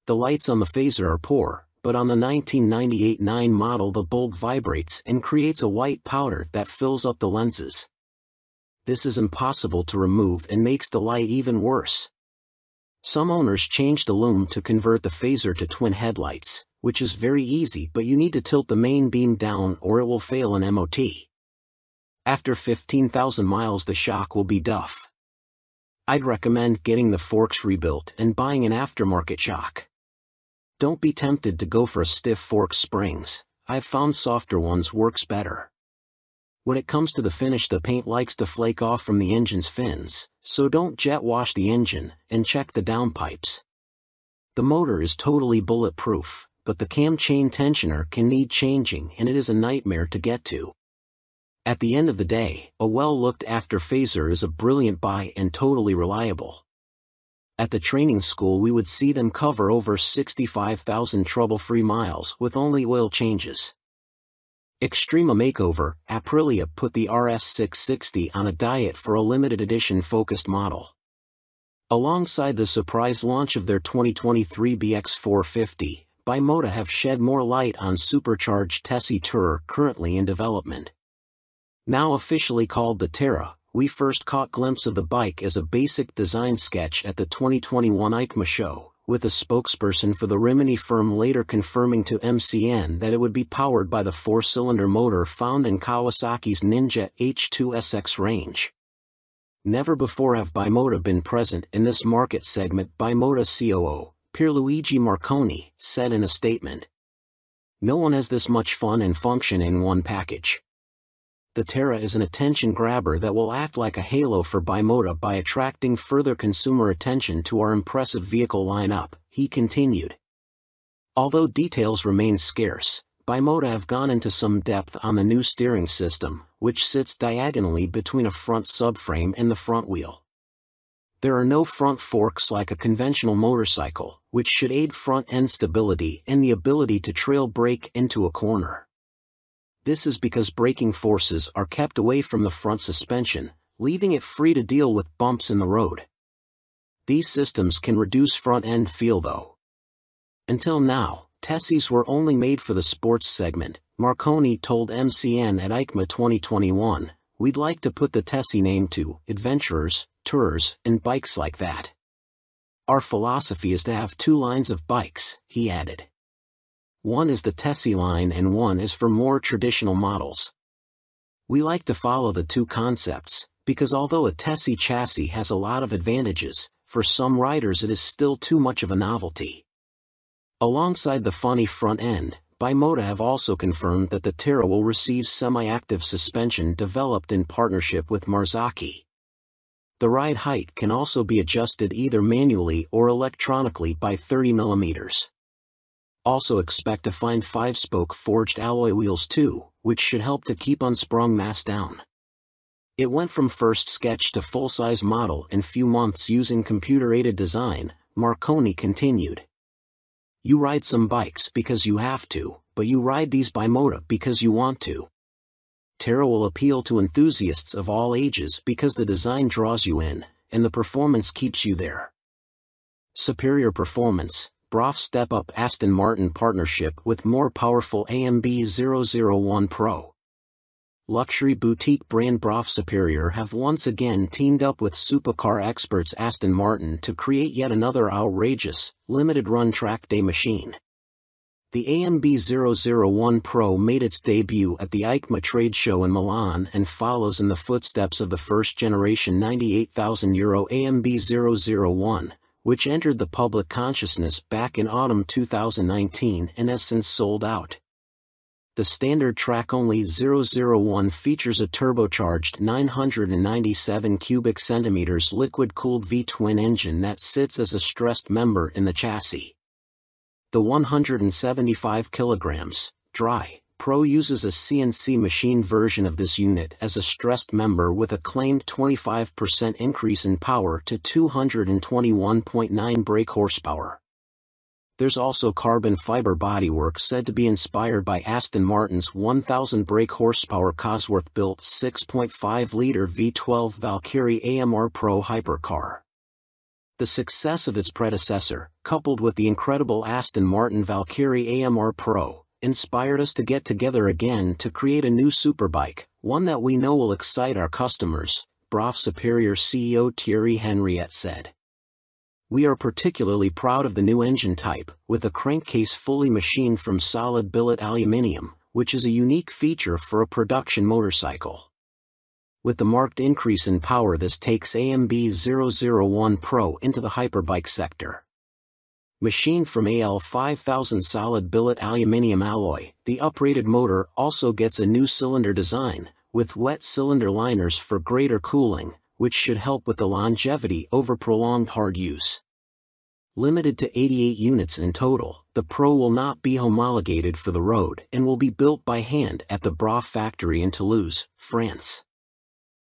The lights on the Phazer are poor, but on the 1998 9 model the bulb vibrates and creates a white powder that fills up the lenses. This is impossible to remove and makes the light even worse. Some owners changed the lume to convert the Phazer to twin headlights, which is very easy, but you need to tilt the main beam down or it will fail an MOT. After 15,000 miles the shock will be duff. I'd recommend getting the forks rebuilt and buying an aftermarket shock. Don't be tempted to go for a stiff fork springs. I've found softer ones works better. When it comes to the finish, the paint likes to flake off from the engine's fins, so don't jet wash the engine, and check the downpipes. The motor is totally bulletproof, but the cam chain tensioner can need changing and it is a nightmare to get to. At the end of the day, a well-looked-after Phazer is a brilliant buy and totally reliable. At the training school we would see them cover over 65,000 trouble-free miles with only oil changes. Extrema Makeover, Aprilia put the RS660 on a diet for a limited edition focused model. Alongside the surprise launch of their 2023 BX450, Bimota have shed more light on supercharged Tessie Tourer currently in development. Now officially called the Terra, we first caught glimpse of the bike as a basic design sketch at the 2021 EICMA show, with a spokesperson for the Rimini firm later confirming to MCN that it would be powered by the 4-cylinder motor found in Kawasaki's Ninja H2 SX range. Never before have Bimota been present in this market segment, Bimota COO, Pierluigi Marconi, said in a statement. No one has this much fun and function in one package. The Terra is an attention grabber that will act like a halo for Bimota by attracting further consumer attention to our impressive vehicle lineup, he continued. Although details remain scarce, Bimota have gone into some depth on the new steering system, which sits diagonally between a front subframe and the front wheel. There are no front forks like a conventional motorcycle, which should aid front-end stability and the ability to trail brake into a corner. This is because braking forces are kept away from the front suspension, leaving it free to deal with bumps in the road. These systems can reduce front-end feel though. Until now, Tessies were only made for the sports segment, Marconi told MCN at EICMA 2021, we'd like to put the Tessie name to adventurers, tourers, and bikes like that. Our philosophy is to have two lines of bikes, he added. One is the Tessie line and one is for more traditional models. We like to follow the two concepts, because although a Tessie chassis has a lot of advantages, for some riders it is still too much of a novelty. Alongside the funny front end, Bimota have also confirmed that the Terra will receive semi-active suspension developed in partnership with Marzocchi. The ride height can also be adjusted either manually or electronically by 30 mm. Also expect to find 5-spoke forged alloy wheels too, which should help to keep unsprung mass down. It went from first sketch to full-size model in few months using computer-aided design, Marconi continued. You ride some bikes because you have to, but you ride these Bimota because you want to. Terra will appeal to enthusiasts of all ages because the design draws you in, and the performance keeps you there. Superior performance, Brough step up Aston Martin partnership with more powerful AMB 001 Pro. Luxury boutique brand Brough Superior have once again teamed up with supercar experts Aston Martin to create yet another outrageous, limited-run track day machine. The AMB 001 Pro made its debut at the EICMA trade show in Milan and follows in the footsteps of the first-generation €98,000 AMB 001, which entered the public consciousness back in autumn 2019 and has since sold out. The standard track-only 001 features a turbocharged 997 cubic centimeters liquid-cooled V-twin engine that sits as a stressed member in the chassis. The 175 kilograms, dry, Pro uses a CNC machine version of this unit as a stressed member with a claimed 25% increase in power to 221.9 brake horsepower. There's also carbon fiber bodywork said to be inspired by Aston Martin's 1,000 brake horsepower Cosworth-built 6.5-liter V12 Valkyrie AMR Pro hypercar. The success of its predecessor, coupled with the incredible Aston Martin Valkyrie AMR Pro, inspired us to get together again to create a new superbike, one that we know will excite our customers, Brough Superior CEO Thierry Henriette said. We are particularly proud of the new engine type, with a crankcase fully machined from solid billet aluminium, which is a unique feature for a production motorcycle. With the marked increase in power, this takes AMB 001 Pro into the hyperbike sector. Machined from AL 5000 solid billet aluminium alloy, the uprated motor also gets a new cylinder design, with wet cylinder liners for greater cooling, which should help with the longevity over prolonged hard use. Limited to 88 units in total, the Pro will not be homologated for the road and will be built by hand at the Brough factory in Toulouse, France.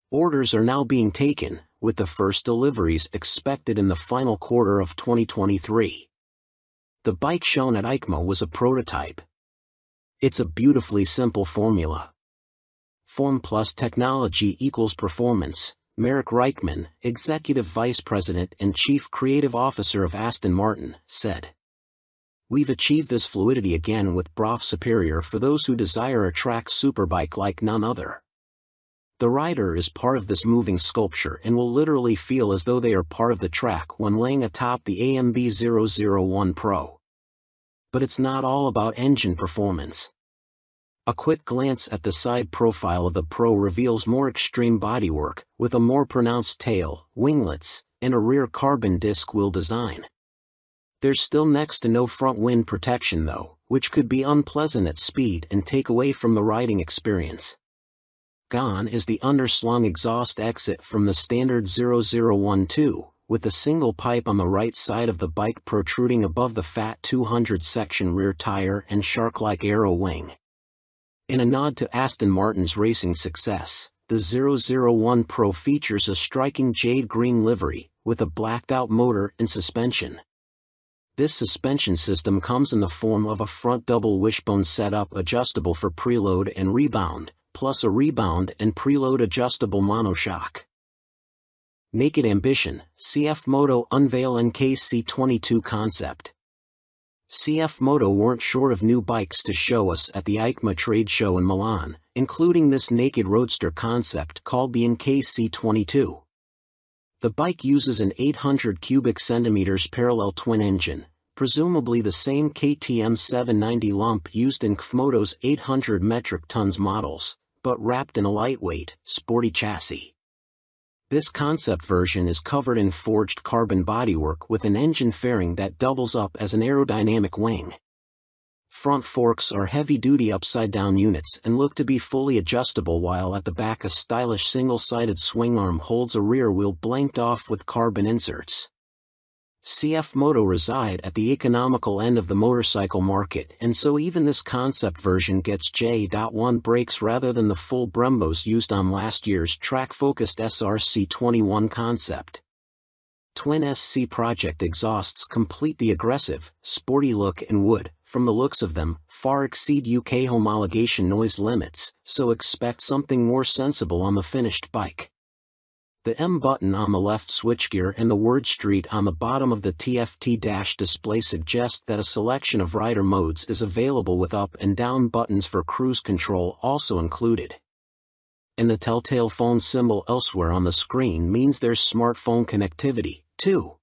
Orders are now being taken, with the first deliveries expected in the final quarter of 2023. The bike shown at EICMA was a prototype. It's a beautifully simple formula. Form plus technology equals performance, Marek Reichman, Executive Vice President and Chief Creative Officer of Aston Martin, said. We've achieved this fluidity again with Brough Superior for those who desire a track superbike like none other. The rider is part of this moving sculpture and will literally feel as though they are part of the track when laying atop the AMB 001 Pro. But it's not all about engine performance. A quick glance at the side profile of the Pro reveals more extreme bodywork, with a more pronounced tail, winglets, and a rear carbon disc wheel design. There's still next to no front wind protection though, which could be unpleasant at speed and take away from the riding experience. Gone is the underslung exhaust exit from the standard 0012, with a single pipe on the right side of the bike protruding above the fat 200 section rear tire and shark-like aero wing. In a nod to Aston Martin's racing success, the 001 Pro features a striking jade green livery, with a blacked-out motor and suspension. This suspension system comes in the form of a front double wishbone setup adjustable for preload and rebound, plus a rebound and preload adjustable monoshock. Naked Ambition, CF Moto unveil NKC22 concept. CF Moto weren't short of new bikes to show us at the EICMA trade show in Milan, including this naked roadster concept called the NKC22. The bike uses an 800 cubic centimeters parallel twin engine, presumably the same KTM 790 lump used in KFMoto's 800 metric tons models, but wrapped in a lightweight, sporty chassis. This concept version is covered in forged carbon bodywork with an engine fairing that doubles up as an aerodynamic wing. Front forks are heavy-duty upside-down units and look to be fully adjustable, while at the back a stylish single-sided swing arm holds a rear wheel blanked off with carbon inserts. CF Moto reside at the economical end of the motorcycle market, and so even this concept version gets J.1 brakes rather than the full Brembos used on last year's track-focused SRC21 concept. Twin SC Project exhausts complete the aggressive, sporty look and would, from the looks of them, far exceed UK homologation noise limits, so expect something more sensible on the finished bike. The M button on the left switchgear and the word Street on the bottom of the TFT display suggest that a selection of rider modes is available, with up and down buttons for cruise control also included. And the telltale phone symbol elsewhere on the screen means there's smartphone connectivity, too.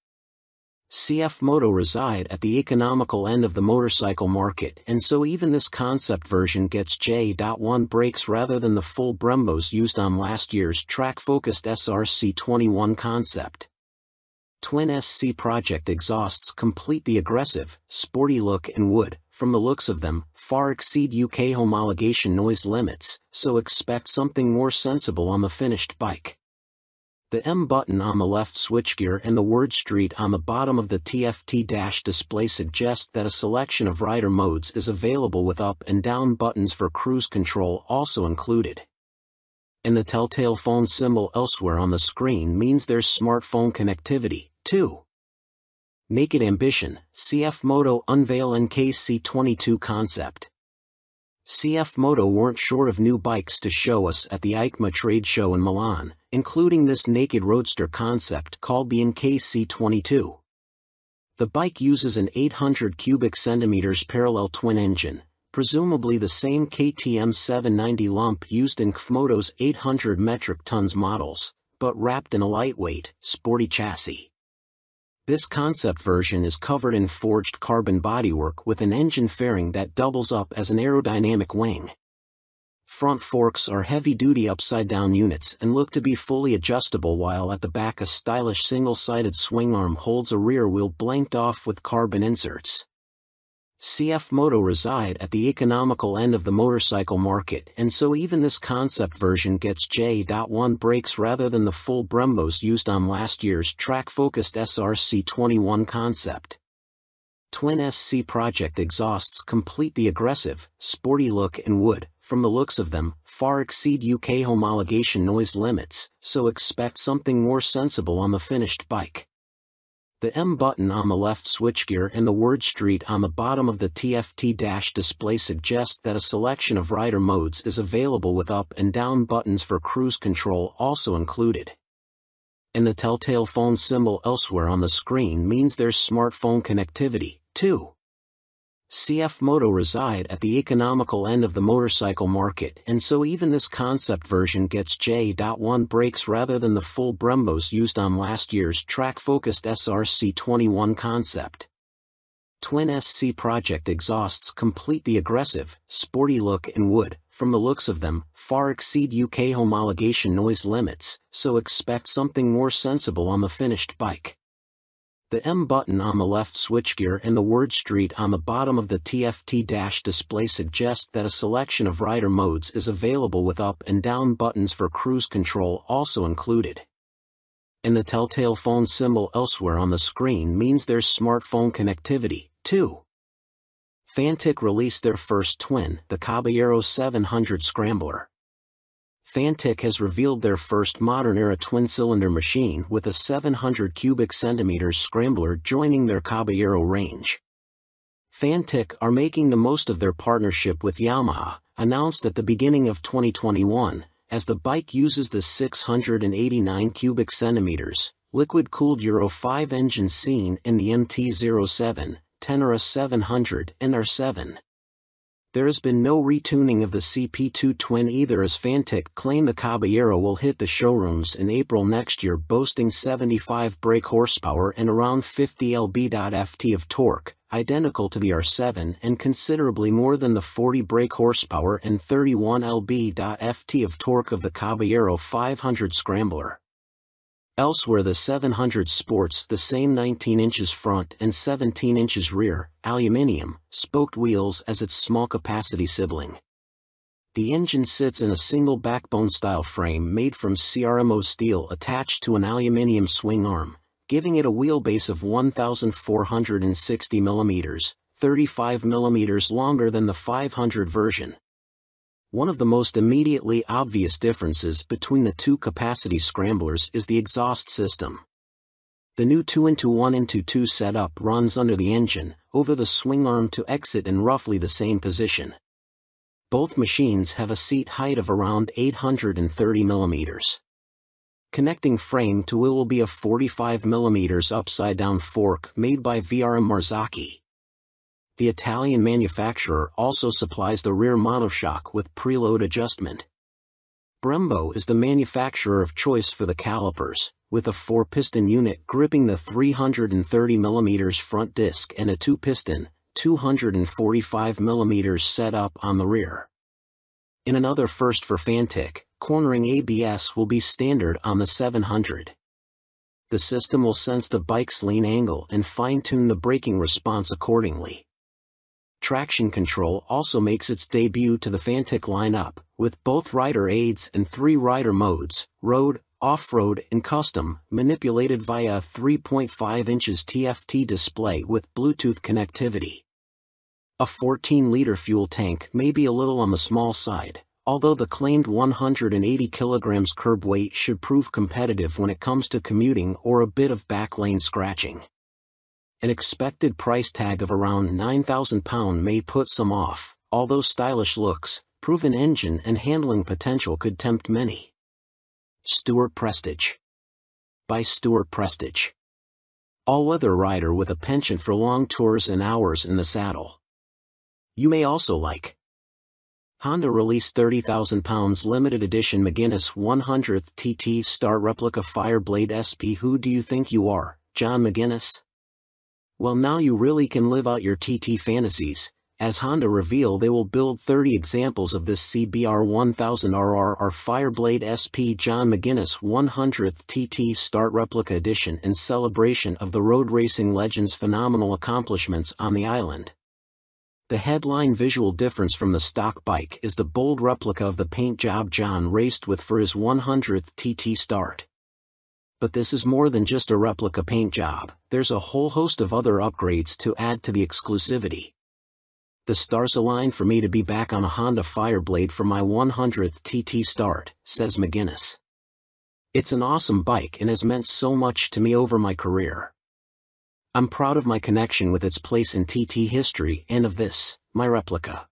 CF Moto reside at the economical end of the motorcycle market, and so even this concept version gets J.1 brakes rather than the full Brembos used on last year's track-focused SRC21 concept. Twin SC Project exhausts complete the aggressive, sporty look and would, from the looks of them, far exceed UK homologation noise limits, so expect something more sensible on the finished bike. The M button on the left switchgear and the word Street on the bottom of the TFT display suggest that a selection of rider modes is available, with up and down buttons for cruise control also included. And the telltale phone symbol elsewhere on the screen means there's smartphone connectivity, too. Naked Ambition, CF Moto unveil NKC22 concept. CF Moto weren't short of new bikes to show us at the EICMA trade show in Milan, including this naked roadster concept called the NKC22. The bike uses an 800 cubic centimeters parallel twin engine, presumably the same KTM 790 lump used in KFMoto's 800 metric tons models, but wrapped in a lightweight, sporty chassis. This concept version is covered in forged carbon bodywork with an engine fairing that doubles up as an aerodynamic wing. Front forks are heavy-duty upside-down units and look to be fully adjustable, while at the back a stylish single-sided swing arm holds a rear wheel blanked off with carbon inserts. CF Moto reside at the economical end of the motorcycle market, and so even this concept version gets J.1 brakes rather than the full Brembos used on last year's track-focused SRC21 concept. Twin SC Project exhausts complete the aggressive, sporty look and would, from the looks of them, far exceed UK homologation noise limits, so expect something more sensible on the finished bike. The M button on the left switchgear and the word Street on the bottom of the TFT display suggest that a selection of rider modes is available, with up and down buttons for cruise control also included. And the telltale phone symbol elsewhere on the screen means there's smartphone connectivity, too. CF Moto reside at the economical end of the motorcycle market, and so even this concept version gets J.1 brakes rather than the full Brembos used on last year's track-focused SRC21 concept. Twin SC Project exhausts complete the aggressive, sporty look and would, from the looks of them, far exceed UK homologation noise limits, so expect something more sensible on the finished bike. The M button on the left switchgear and the word Street on the bottom of the TFT dash display suggest that a selection of rider modes is available with up and down buttons for cruise control also included. And the telltale phone symbol elsewhere on the screen means there's smartphone connectivity, too. Fantic released their first twin, the Caballero 700 Scrambler. Fantic has revealed their first modern-era twin-cylinder machine with a 700 cubic centimeters Scrambler joining their Caballero range. Fantic are making the most of their partnership with Yamaha, announced at the beginning of 2021, as the bike uses the 689 cubic centimeters, liquid-cooled Euro 5 engine seen in the MT-07, Tenere 700 and R7. There has been no retuning of the CP2 twin either, as Fantic claim the Caballero will hit the showrooms in April next year, boasting 75 brake horsepower and around 50 lb.ft of torque, identical to the R7 and considerably more than the 40 brake horsepower and 31 lb.ft of torque of the Caballero 500 Scrambler. Elsewhere, the 700 sports the same 19 inches front and 17 inches rear, aluminium, spoked wheels as its small-capacity sibling. The engine sits in a single backbone-style frame made from CRMO steel attached to an aluminium swing arm, giving it a wheelbase of 1,460 mm, 35 mm longer than the 500 version. One of the most immediately obvious differences between the two capacity scramblers is the exhaust system. The new 2-into-1-into-2 setup runs under the engine, over the swing arm to exit in roughly the same position. Both machines have a seat height of around 830 mm. Connecting frame to wheel will be a 45 mm upside-down fork made by VRM Marzocchi. The Italian manufacturer also supplies the rear monoshock with preload adjustment. Brembo is the manufacturer of choice for the calipers, with a 4-piston unit gripping the 330 mm front disc and a 2-piston, 245 mm setup on the rear. In another first for Fantic, cornering ABS will be standard on the 700. The system will sense the bike's lean angle and fine-tune the braking response accordingly. Traction control also makes its debut to the Fantic lineup, with both rider aids and 3 rider modes, road, off-road and custom, manipulated via a 3.5 inches TFT display with Bluetooth connectivity. A 14-liter fuel tank may be a little on the small side, although the claimed 180 kilograms curb weight should prove competitive when it comes to commuting or a bit of back lane scratching. An expected price tag of around £9,000 may put some off, although stylish looks, proven engine and handling potential could tempt many. Stuart Prestige. By Stuart Prestige. All-weather rider with a penchant for long tours and hours in the saddle. You may also like. Honda released £30,000 limited edition McGuinness 100th TT Star Replica Fireblade SP. Who do you think you are, John McGuinness? Well, now you really can live out your TT fantasies, as Honda reveal they will build 30 examples of this CBR 1000RR Fireblade SP John McGuinness 100th TT Start Replica Edition in celebration of the road racing legend's phenomenal accomplishments on the island. The headline visual difference from the stock bike is the bold replica of the paint job John raced with for his 100th TT Start. But this is more than just a replica paint job, there's a whole host of other upgrades to add to the exclusivity. The stars align for me to be back on a Honda Fireblade for my 100th TT Start, says McGuinness. It's an awesome bike and has meant so much to me over my career. I'm proud of my connection with its place in TT history and of this, my replica.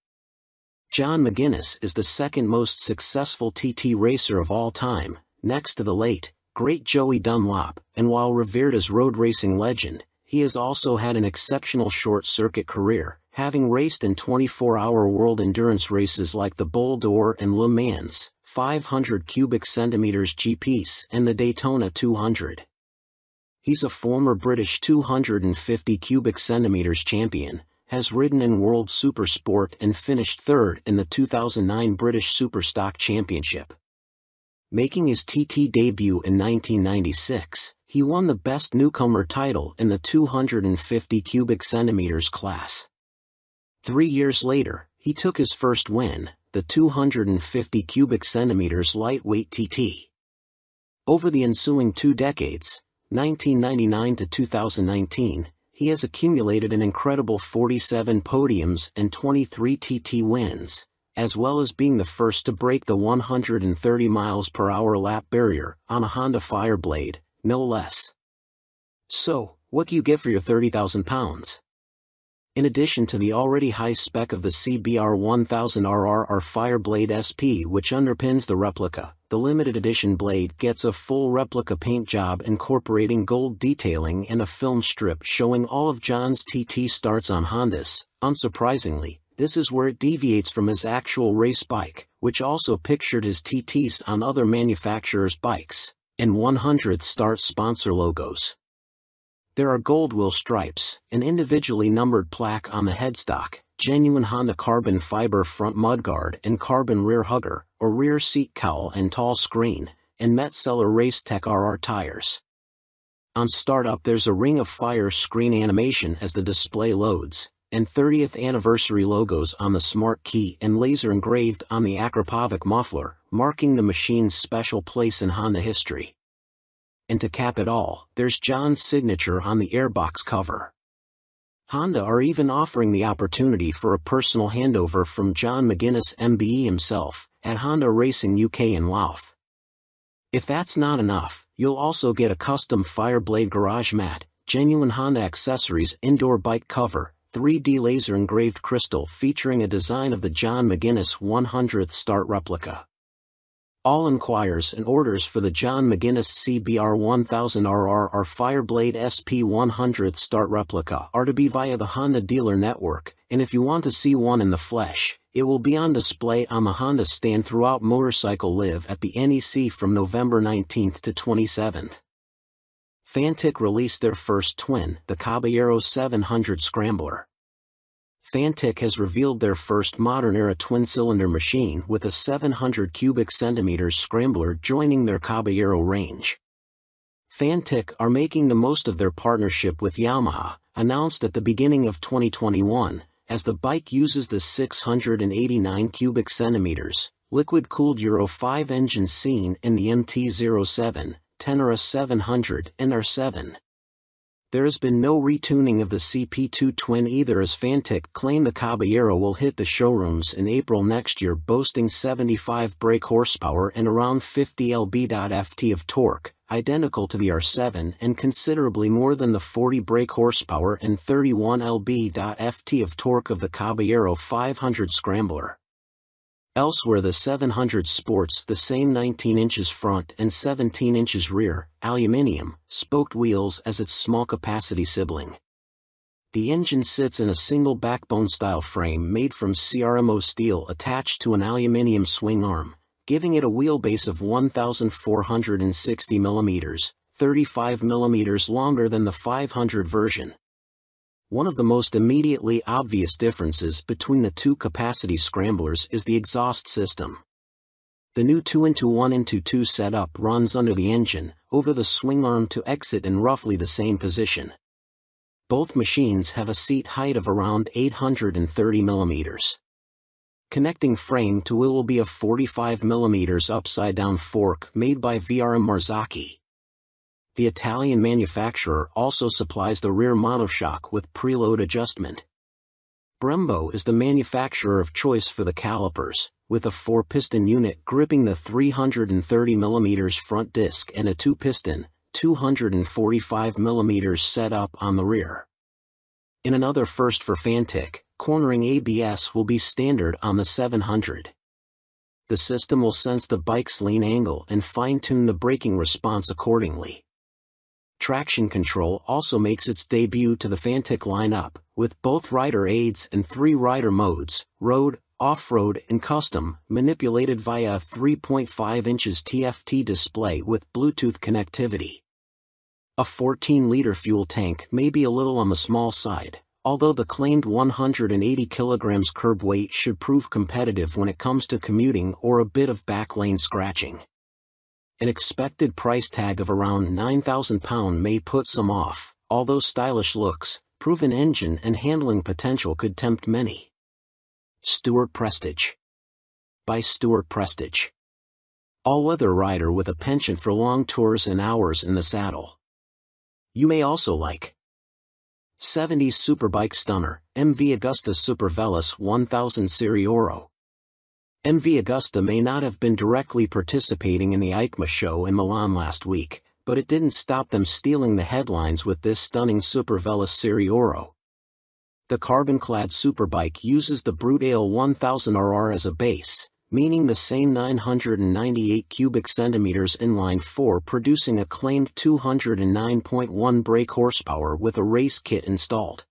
John McGuinness is the second most successful TT racer of all time, next to the late, great Joey Dunlop, and while revered as road racing legend, he has also had an exceptional short-circuit career, having raced in 24-hour world endurance races like the Bol d'Or and Le Mans, 500 cubic centimeters GPs and the Daytona 200. He's a former British 250 cubic centimeters champion, has ridden in World Supersport and finished third in the 2009 British Superstock Championship. Making his TT debut in 1996, he won the Best Newcomer title in the 250 cubic centimeters class. 3 years later, he took his first win, the 250 cubic centimeters lightweight TT. Over the ensuing 2 decades, 1999 to 2019, he has accumulated an incredible 47 podiums and 23 TT wins, as well as being the first to break the 130 miles per hour lap barrier on a Honda Fireblade, no less. So, what do you get for your 30,000 pounds? In addition to the already high spec of the CBR 1000RR Fireblade SP which underpins the replica, the limited edition blade gets a full replica paint job incorporating gold detailing and a film strip showing all of John's TT starts on Hondas. Unsurprisingly, this is where it deviates from his actual race bike, which also pictured his TTs on other manufacturers' bikes, and 100th start sponsor logos. There are gold wheel stripes, an individually numbered plaque on the headstock, genuine Honda carbon fiber front mudguard and carbon rear hugger, or rear seat cowl and tall screen, and Metzeler Racetech RR tires. On startup there's a ring of fire screen animation as the display loads, and 30th anniversary logos on the smart key and laser engraved on the Akrapovic muffler, marking the machine's special place in Honda history. And to cap it all, there's John's signature on the airbox cover. Honda are even offering the opportunity for a personal handover from John McGuinness MBE himself, at Honda Racing UK in Louth. If that's not enough, you'll also get a custom Fireblade garage mat, genuine Honda accessories indoor bike cover, 3D laser engraved crystal featuring a design of the John McGuinness 100th start replica. All inquiries and orders for the John McGuinness CBR 1000RR Fireblade SP 100th start replica are to be via the Honda dealer network, and if you want to see one in the flesh, it will be on display on the Honda stand throughout Motorcycle Live at the NEC from November 19th to 27th. Fantic released their first twin, the Caballero 700 Scrambler. Fantic has revealed their first modern-era twin-cylinder machine with a 700 cubic centimeters Scrambler joining their Caballero range. Fantic are making the most of their partnership with Yamaha, announced at the beginning of 2021, as the bike uses the 689 cubic centimeters, liquid-cooled Euro 5 engine seen in the MT-07, Tenere 700 and R7. There has been no retuning of the CP2 twin either, as Fantic claim the Caballero will hit the showrooms in April next year, boasting 75 brake horsepower and around 50 lb.ft of torque, identical to the R7 and considerably more than the 40 brake horsepower and 31 lb.ft of torque of the Caballero 500 Scrambler. Elsewhere the 700 sports the same 19 inches front and 17 inches rear, aluminium, spoked wheels as its small capacity sibling. The engine sits in a single backbone-style frame made from CRMO steel attached to an aluminium swing arm, giving it a wheelbase of 1,460 mm, 35 mm longer than the 500 version. One of the most immediately obvious differences between the two capacity scramblers is the exhaust system. The new 2-into-1-into-2 setup runs under the engine, over the swing arm to exit in roughly the same position. Both machines have a seat height of around 830 mm. Connecting frame to wheel will be a 45 mm upside-down fork made by VRM Marzocchi. The Italian manufacturer also supplies the rear monoshock with preload adjustment. Brembo is the manufacturer of choice for the calipers, with a 4-piston unit gripping the 330 mm front disc and a 2-piston, 245 mm setup on the rear. In another first for Fantic, cornering ABS will be standard on the 700. The system will sense the bike's lean angle and fine-tune the braking response accordingly. Traction control also makes its debut to the Fantic lineup, with both rider aids and 3 rider modes, road, off-road and custom, manipulated via a 3.5 inches TFT display with Bluetooth connectivity. A 14-liter fuel tank may be a little on the small side, although the claimed 180 kilograms curb weight should prove competitive when it comes to commuting or a bit of back lane scratching. An expected price tag of around £9,000 may put some off, although stylish looks, proven engine and handling potential could tempt many. Stuart Prestige. By Stuart Prestige. All-weather rider with a penchant for long tours and hours in the saddle. You may also like 70s Superbike Stunner, MV Agusta Super Veloce 1000 Serie Oro. MV Agusta may not have been directly participating in the EICMA show in Milan last week, but it didn't stop them stealing the headlines with this stunning Super Veloce Serie Oro. The carbon-clad superbike uses the Brute Ale 1000RR as a base, meaning the same 998 cubic centimeters inline 4, producing a claimed 209.1 brake horsepower with a race kit installed.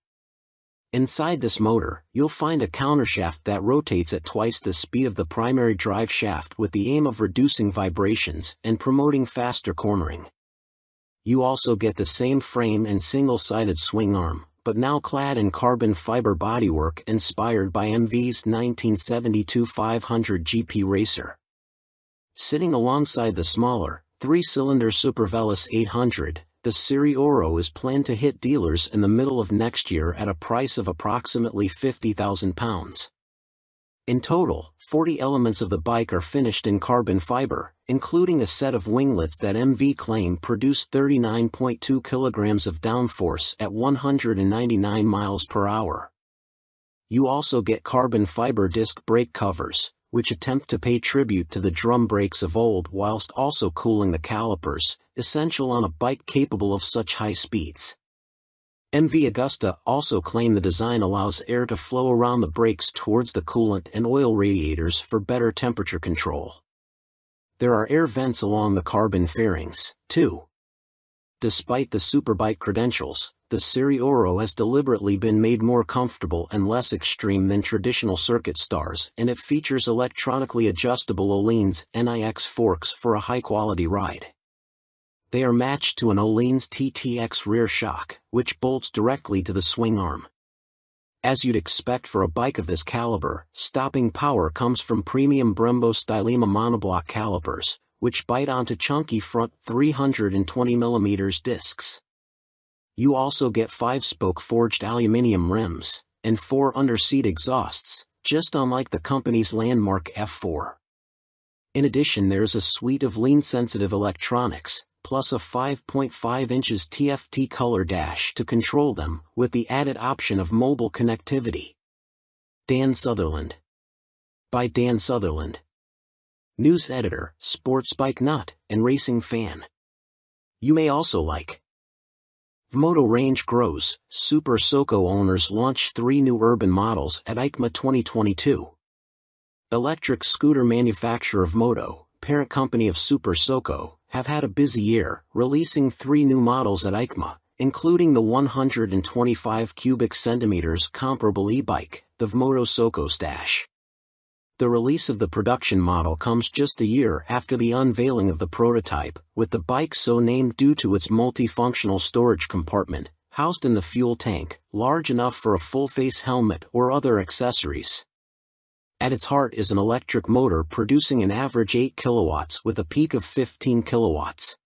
Inside this motor, you'll find a countershaft that rotates at twice the speed of the primary drive shaft with the aim of reducing vibrations and promoting faster cornering. You also get the same frame and single-sided swing arm, but now clad in carbon fiber bodywork inspired by MV's 1972 500 GP Racer. Sitting alongside the smaller, 3-cylinder Super Veloce 800, the Serie Oro is planned to hit dealers in the middle of next year at a price of approximately £50,000. In total, 40 elements of the bike are finished in carbon fiber, including a set of winglets that MV claim produce 39.2 kilograms of downforce at 199 miles per hour. You also get carbon fiber disc brake covers, which attempt to pay tribute to the drum brakes of old whilst also cooling the calipers, essential on a bike capable of such high speeds. MV Agusta also claim the design allows air to flow around the brakes towards the coolant and oil radiators for better temperature control. There are air vents along the carbon fairings, too. Despite the superbike credentials, the Serie Oro has deliberately been made more comfortable and less extreme than traditional circuit stars, and it features electronically adjustable Öhlins NIX forks for a high-quality ride. They are matched to an Öhlins TTX rear shock, which bolts directly to the swing arm. As you'd expect for a bike of this caliber, stopping power comes from premium Brembo Stylema monoblock calipers, which bite onto chunky front 320mm discs. You also get 5-spoke forged aluminium rims, and 4 under-seat exhausts, just unlike the company's landmark F4. In addition, there's a suite of lean-sensitive electronics, plus a 5.5 inches TFT color dash to control them, with the added option of mobile connectivity. Dan Sutherland. By Dan Sutherland. News editor, sports bike nut, and racing fan. You may also like Vmoto range grows, Super Soco owners launch 3 new urban models at EICMA 2022. Electric scooter manufacturer Vmoto, parent company of Super Soco, have had a busy year, releasing 3 new models at EICMA, including the 125 cubic centimeters comparable e-bike, the Vmoto Soco Stash. The release of the production model comes just a year after the unveiling of the prototype, with the bike so named due to its multifunctional storage compartment, housed in the fuel tank, large enough for a full-face helmet or other accessories. At its heart is an electric motor producing an average 8 kilowatts with a peak of 15 kilowatts.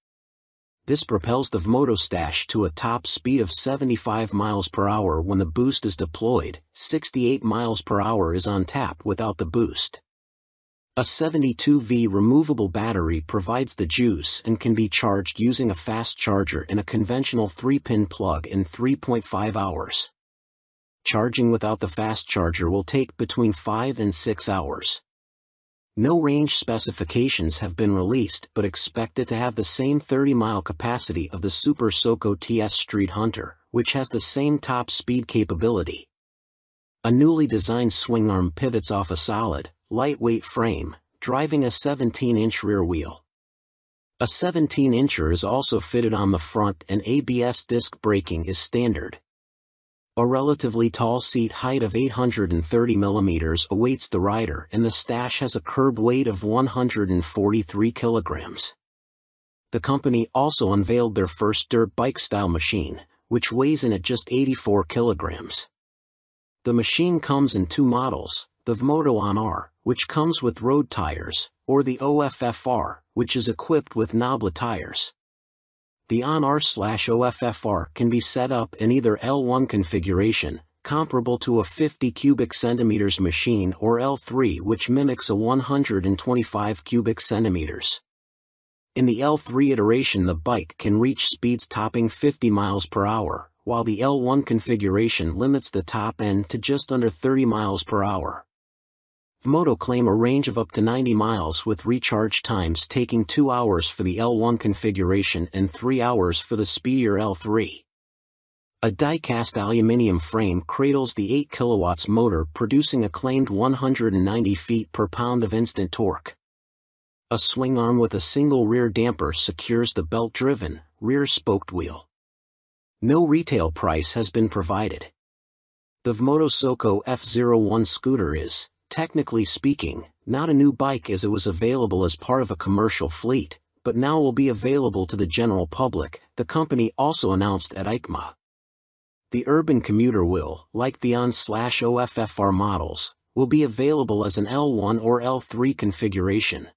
This propels the Vmoto Stash to a top speed of 75 miles per hour when the boost is deployed. 68 miles per hour is on tap without the boost. A 72V removable battery provides the juice and can be charged using a fast charger in a conventional 3-pin plug in 3.5 hours. Charging without the fast charger will take between 5 and 6 hours. No range specifications have been released, but expect it to have the same 30-mile capacity of the Super Soco TS Street Hunter, which has the same top speed capability. A newly designed swing arm pivots off a solid, lightweight frame, driving a 17-inch rear wheel. A 17-incher is also fitted on the front, and ABS disc braking is standard. A relatively tall seat height of 830 mm awaits the rider, and the Stash has a curb weight of 143 kilograms. The company also unveiled their first dirt bike-style machine, which weighs in at just 84 kilograms. The machine comes in two models, the Vmoto On-R, which comes with road tires, or the OFFR, which is equipped with Nobla tires. The On-R/OFFR can be set up in either L1 configuration, comparable to a 50 cubic centimeters machine, or L3, which mimics a 125 cubic centimeters. In the L3 iteration, the bike can reach speeds topping 50 miles per hour, while the L1 configuration limits the top end to just under 30 miles per hour. Vmoto claim a range of up to 90 miles with recharge times taking 2 hours for the L1 configuration and 3 hours for the speedier L3. A die-cast aluminium frame cradles the 8 kilowatts motor, producing a claimed 190 feet per pound of instant torque. A swing arm with a single rear damper secures the belt-driven, rear-spoked wheel. No retail price has been provided. The Vmoto Soco F01 scooter is, technically speaking, not a new bike, as it was available as part of a commercial fleet, but now will be available to the general public, the company also announced at EICMA. The urban commuter will, like the On/OFFR models, will be available as an L1 or L3 configuration.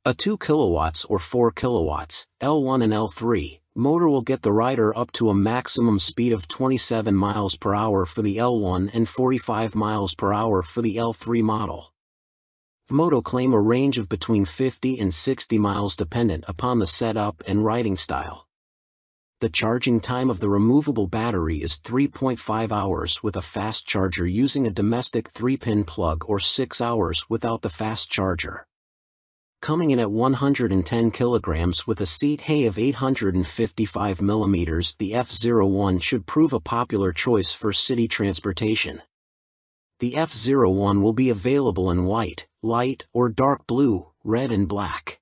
A 2 kilowatts or 4 kilowatts, L1 and L3, motor will get the rider up to a maximum speed of 27 miles per hour for the L1 and 45 miles per hour for the L3 model. Vmoto claim a range of between 50 and 60 miles dependent upon the setup and riding style. The charging time of the removable battery is 3.5 hours with a fast charger using a domestic 3-pin plug, or 6 hours without the fast charger. Coming in at 110 kilograms with a seat height of 855 millimeters, the F01 should prove a popular choice for city transportation. The F01 will be available in white, light or dark blue, red and black.